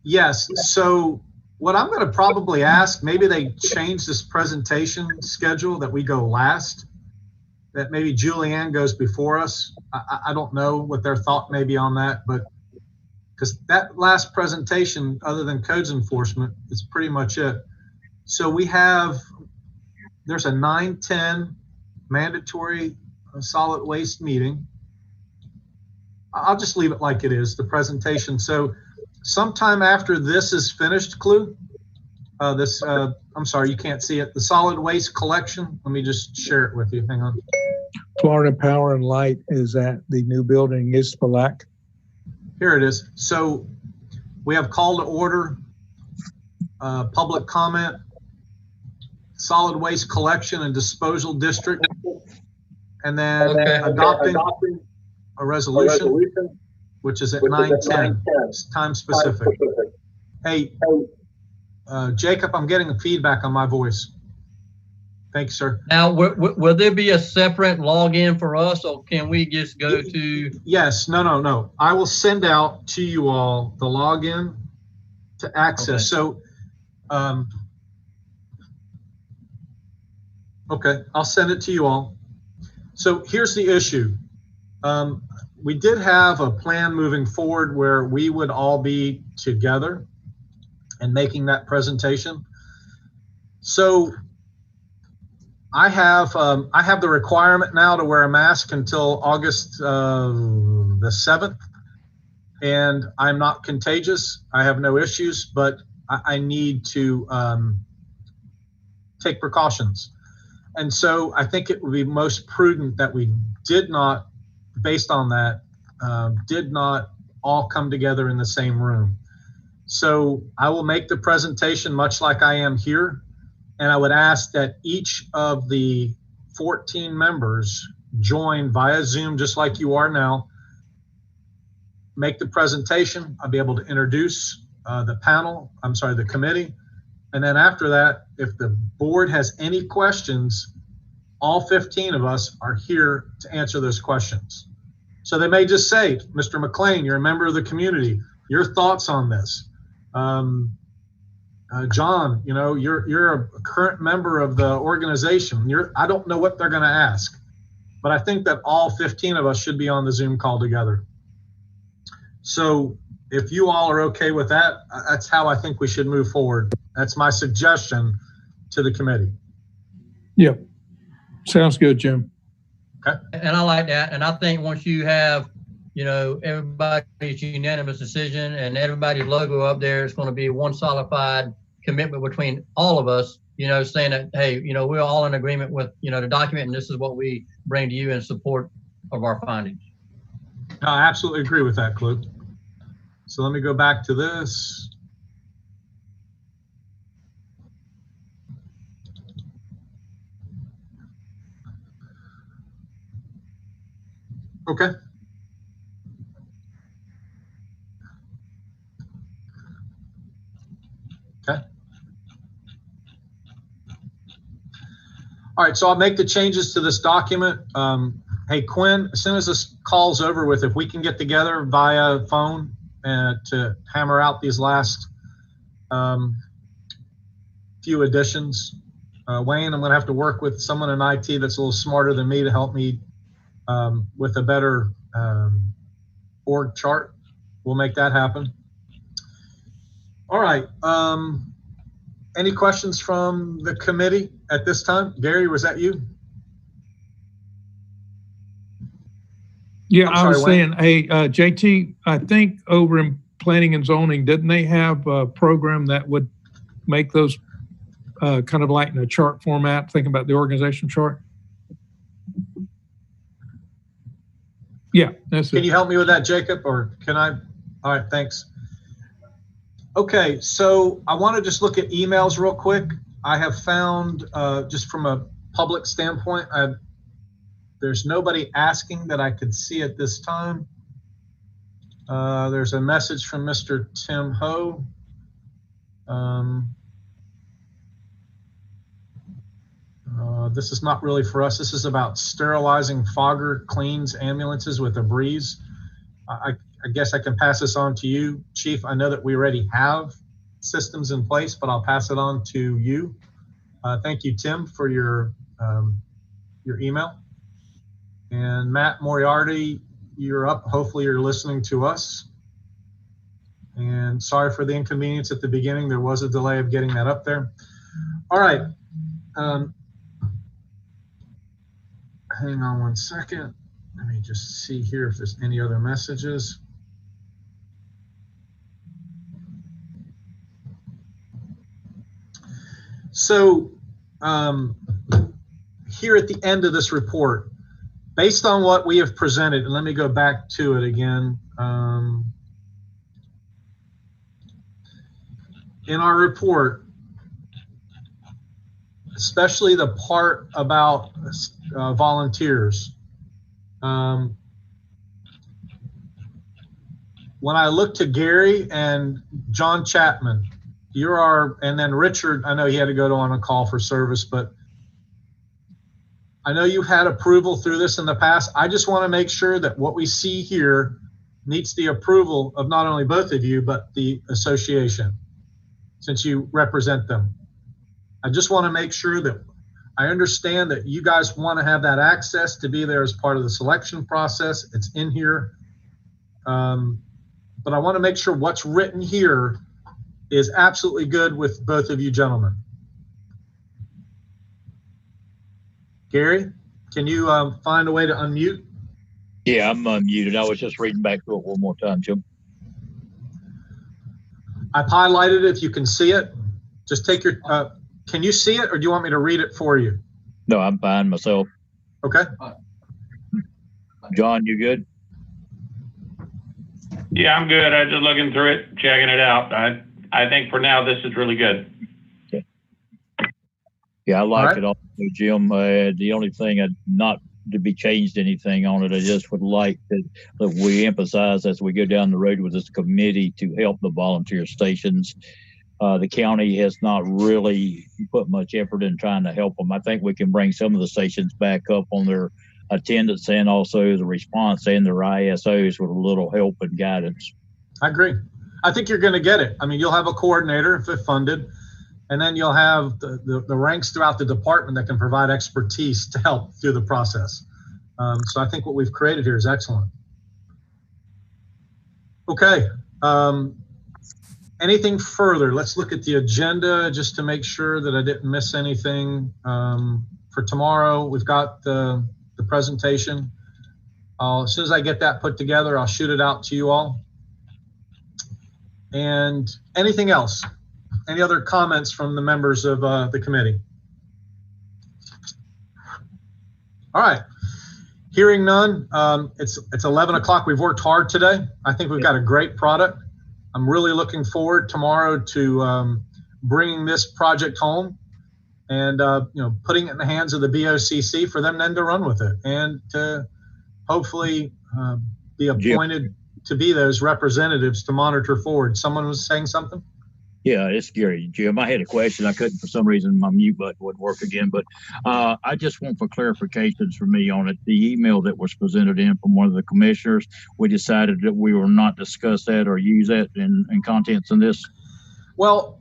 Yes. So what I'm going to probably ask, maybe they change this presentation schedule that we go last, that maybe Julianne goes before us. I don't know what their thought may be on that, but because that last presentation, other than codes enforcement, is pretty much it. So there's a 9:10 mandatory solid waste meeting. I'll just leave it like it is, the presentation. So sometime after this is finished, Clue, I'm sorry, you can't see it. The solid waste collection, let me just share it with you. Hang on. Florida Power and Light is at the new building, Ispalak. Here it is. So we have call to order, public comment, solid waste collection and disposal district, and then adopting a resolution, which is at 9:10. It's time specific. Hey, Jacob, I'm getting feedback on my voice. Thanks, sir. Now, will there be a separate login for us, or can we just go to? Yes, no. I will send out to you all the login to access. Okay. So, okay, I'll send it to you all. So here's the issue. We did have a plan moving forward where we would all be together and making that presentation. So I have the requirement now to wear a mask until August the 7th, and I'm not contagious. I have no issues, but I need to take precautions. And so I think it would be most prudent that we did not, based on that, did not all come together in the same room. So I will make the presentation much like I am here, and I would ask that each of the 14 members join via Zoom just like you are now, make the presentation. I'll be able to introduce the committee. And then after that, if the board has any questions, all 15 of us are here to answer those questions. So they may just say, Mr. McLean, you're a member of the community. Your thoughts on this? John, you're a current member of the organization. I don't know what they're going to ask, but I think that all 15 of us should be on the Zoom call together. So if you all are okay with that, that's how I think we should move forward. That's my suggestion to the committee. Yeah, sounds good, Jim. Okay. And I like that. And I think once you have, everybody's unanimous decision and everybody's logo up there, it's going to be one solidified commitment between all of us, saying that, hey, we're all in agreement with, the document, and this is what we bring to you in support of our findings. I absolutely agree with that, Clue. So let me go back to this. Okay. Okay. All right, so I'll make the changes to this document. Hey, Quinn, as soon as this call's over with, if we can get together via phone to hammer out these last few additions. Wayne, I'm going to have to work with someone in IT that's a little smarter than me to help me with a better org chart. We'll make that happen. All right. Any questions from the committee at this time? Gary, was that you? Yeah, I'm I was sorry, saying, hey, JT, I think over in planning and zoning, didn't they have a program that would make those kind of like in a chart format, thinking about the organization chart? Yeah, that's it. Can you help me with that, Jacob, or can I? All right, thanks. Okay, so I want to just look at emails real quick. I have found, just from a public standpoint, there's nobody asking that I could see at this time. There's a message from Mr. Tim Ho. This is not really for us. This is about sterilizing Fogger cleans ambulances with a breeze. I guess I can pass this on to you, Chief. I know that we already have systems in place, but I'll pass it on to you. Thank you, Tim, for your email. And Matt Moriarty, you're up. Hopefully you're listening to us. And sorry for the inconvenience at the beginning. There was a delay of getting that up there. All right. Hang on one second. Let me just see here if there's any other messages. So here at the end of this report, based on what we have presented, and let me go back to it again. In our report, especially the part about volunteers, when I look to Gary and John Chapman, and then Richard, I know he had to go on a call for service, but I know you've had approval through this in the past. I just want to make sure that what we see here meets the approval of not only both of you, but the association, since you represent them. I just want to make sure that I understand that you guys want to have that access to be there as part of the selection process. It's in here. But I want to make sure what's written here is absolutely good with both of you gentlemen. Gary, can you find a way to unmute? Yeah, I'm unmuted. I was just reading back through it one more time, Jim. I've highlighted it if you can see it. Just take your, can you see it or do you want me to read it for you? No, I'm fine myself. Okay. John, you good? Yeah, I'm good. I'm just looking through it, checking it out. I think for now, this is really good. Yeah, I like right. it also, Jim. The only thing not to be changed anything on it, I just would like that we emphasize as we go down the road with this committee to help the volunteer stations. The county has not really put much effort in trying to help them. I think we can bring some of the stations back up on their attendance and also the response and their ISOs with a little help and guidance. I agree. I think you're going to get it. I mean, you'll have a coordinator if funded, and then you'll have the ranks throughout the department that can provide expertise to help through the process. So I think what we've created here is excellent. Okay. Anything further? Let's look at the agenda just to make sure that I didn't miss anything. For tomorrow, we've got the presentation. As soon as I get that put together, I'll shoot it out to you all. And anything else? Any other comments from the members of the committee? All right. Hearing none, it's 11 o'clock. We've worked hard today. I think we've got a great product. I'm really looking forward tomorrow to bringing this project home and putting it in the hands of the BOCC for them then to run with it and to hopefully be appointed to be those representatives to monitor forward. Someone was saying something? Yeah, it's Gary. Jim, I had a question. I couldn't, for some reason, my mute button wouldn't work again. But I just want for clarifications for me on it. The email that was presented in from one of the commissioners, we decided that we will not discuss that or use that in contents in this. Well,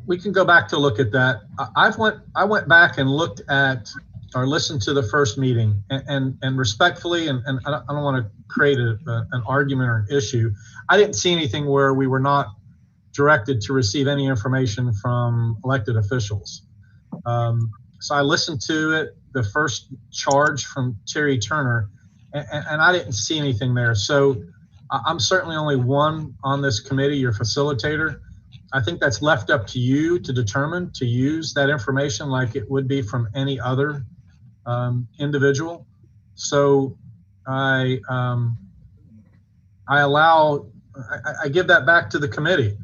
we can go back to look at that. I went back and looked at or listened to the first meeting and respectfully, and I don't want to create an argument or an issue. I didn't see anything where we were not directed to receive any information from elected officials. So I listened to it, the first charge from Terry Turner, and I didn't see anything there. So I'm certainly only one on this committee, your facilitator. I think that's left up to you to determine to use that information like it would be from any other individual. So I give that back to the committee.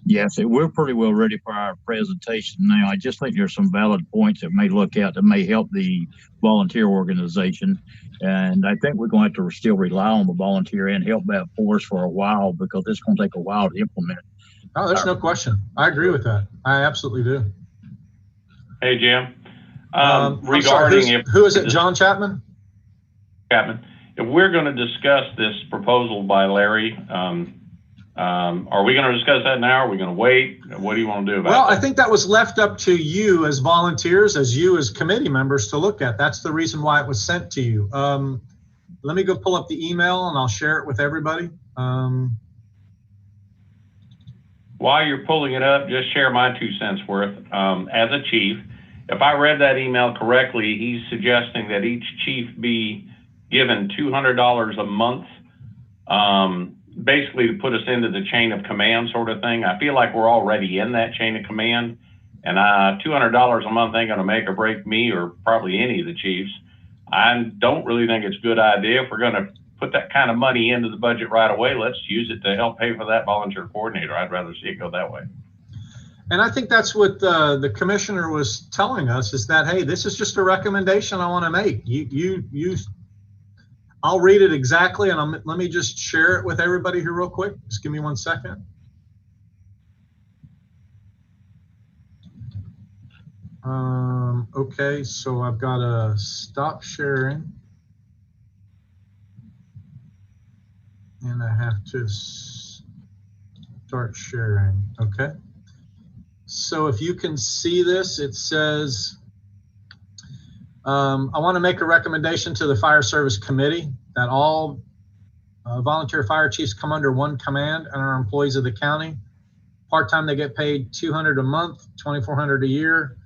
Yes, we're pretty well ready for our presentation now. I just think there's some valid points that may look out that may help the volunteer organization. And I think we're going to have to still rely on the volunteer and help that force for a while because it's going to take a while to implement. Oh, there's no question. I agree with that. I absolutely do. Hey, Jim. Regarding who is it, John Chapman? Chapman. If we're going to discuss this proposal by Larry, are we going to discuss that now? Are we going to wait? What do you want to do about it? Well, I think that was left up to you as volunteers, as you as committee members to look at. That's the reason why it was sent to you. Let me go pull up the email and I'll share it with everybody. While you're pulling it up, just share my 2 cents worth. As a chief, if I read that email correctly, he's suggesting that each chief be given $200 a month, basically to put us into the chain of command sort of thing. I feel like we're already in that chain of command, and $200 a month ain't going to make or break me or probably any of the chiefs. I don't really think it's a good idea. If we're going to put that kind of money into the budget right away, let's use it to help pay for that volunteer coordinator. I'd rather see it go that way. And I think that's what the commissioner was telling us is that, hey, this is just a recommendation I want to make. I'll read it exactly, and let me just share it with everybody here real quick. Just give me 1 second. Okay, so I've got to stop sharing. And I have to start sharing, okay? So if you can see this, it says, I want to make a recommendation to the Fire Service Committee that all volunteer fire chiefs come under one command and are employees of the county. Part-time, they get paid $200 a month, $2,400 a year,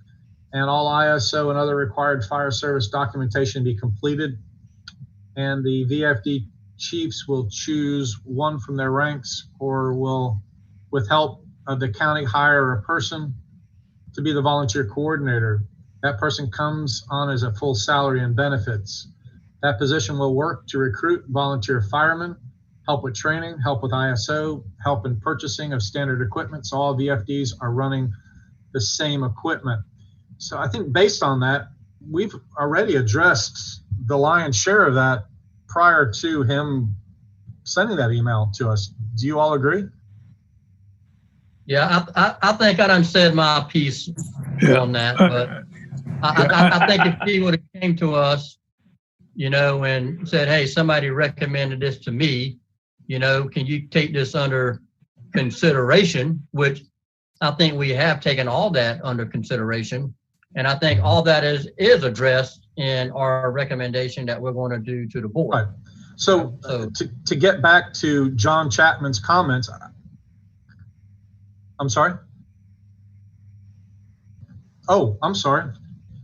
and all ISO and other required fire service documentation be completed. And the VFD chiefs will choose one from their ranks, or will, with help of the county, hire a person to be the volunteer coordinator. That person comes on as a full salary and benefits. That position will work to recruit volunteer firemen, help with training, help with ISO, help in purchasing of standard equipment. So all VFDs are running the same equipment. So I think based on that, we've already addressed the lion's share of that prior to him sending that email to us. Do you all agree? Yeah, I think I done said my piece on that, but I think if he would have came to us, you know, and said, hey, somebody recommended this to me, you know, can you take this under consideration? Which I think we have taken all that under consideration. And I think all that is addressed in our recommendation that we're going to do to the board. Right. So to get back to John Chapman's comments, I'm sorry. Oh, I'm sorry.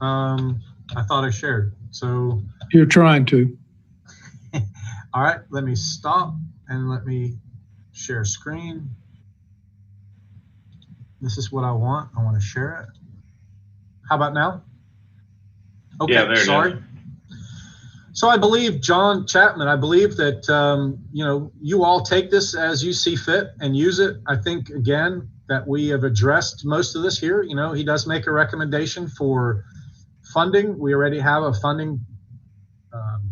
I thought I shared. So You're trying to. all right, let me stop and let me share screen. This is what I want. I want to share it. How about now? Okay, yeah, there sorry. it is. So I believe, John Chapman, I believe that, you know, you all take this as you see fit and use it. I think, again, that we have addressed most of this here. You know, he does make a recommendation for funding. We already have a funding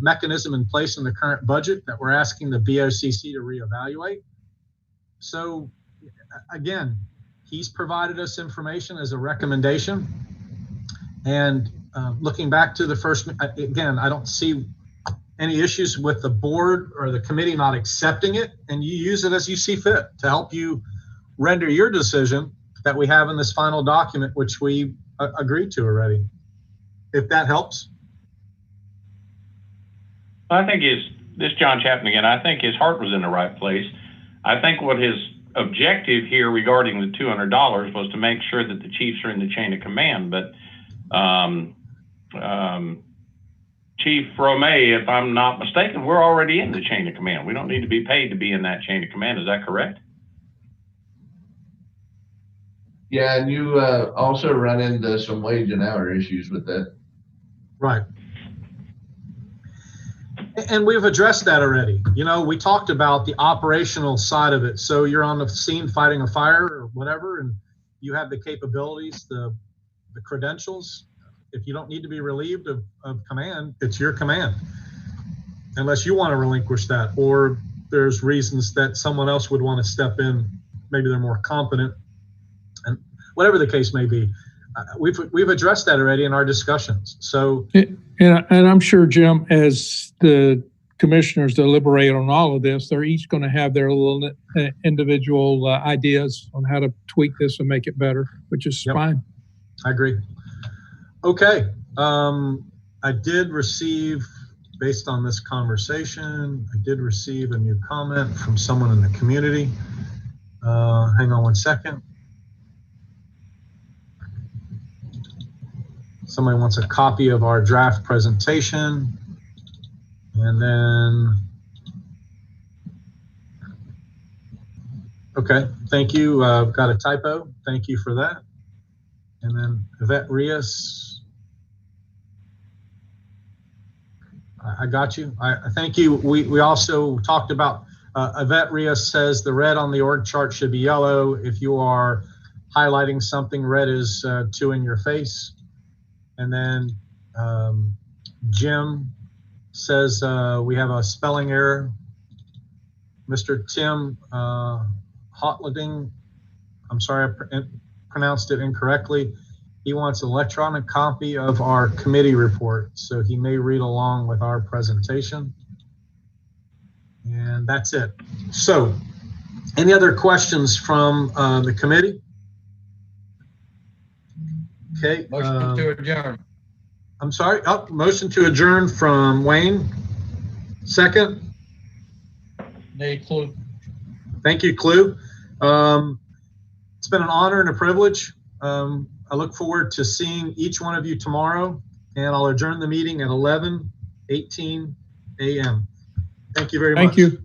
mechanism in place in the current budget that we're asking the BOCC to reevaluate. So, again, he's provided us information as a recommendation. And looking back to the first, again, I don't see any issues with the board or the committee not accepting it, and you use it as you see fit to help you render your decision that we have in this final document, which we agreed to already. If that helps. I think this John Chapman again, I think his heart was in the right place. I think what his objective here regarding the $200 was to make sure that the chiefs are in the chain of command. But Chief Romay, if I'm not mistaken, we're already in the chain of command. We don't need to be paid to be in that chain of command. Is that correct? Yeah, and you also run into some wage and hour issues with that. Right. And we've addressed that already. You know, we talked about the operational side of it. So you're on the scene fighting a fire or whatever, and you have the capabilities, the credentials. If you don't need to be relieved of command, it's your command. Unless you want to relinquish that, or there's reasons that someone else would want to step in. Maybe they're more competent, and whatever the case may be. We've addressed that already in our discussions. So, and I'm sure, Jim, as the commissioners deliberate on all of this, they're each going to have their little individual ideas on how to tweak this and make it better, which is fine. I agree. Okay. I did receive, based on this conversation, I did receive a new comment from someone in the community. Hang on one second. Somebody wants a copy of our draft presentation. And then, okay, thank you. I've got a typo. Thank you for that. And then Yvette Rios. I got you. I thank you. We also talked about, Yvette Rios says the red on the org chart should be yellow. If you are highlighting something, red is 2 in your face. And then Jim says we have a spelling error. Mr. Tim Hotlading, I'm sorry, I pronounced it incorrectly. He wants an electronic copy of our committee report, so he may read along with our presentation. And that's it. So, any other questions from the committee? Okay. Motion to adjourn. I'm sorry. Oh, motion to adjourn from Wayne. Second. Nate Clue. Thank you, Clue. It's been an honor and a privilege. I look forward to seeing each one of you tomorrow, and I'll adjourn the meeting at 11:18 a.m. Thank you very much. Thank you.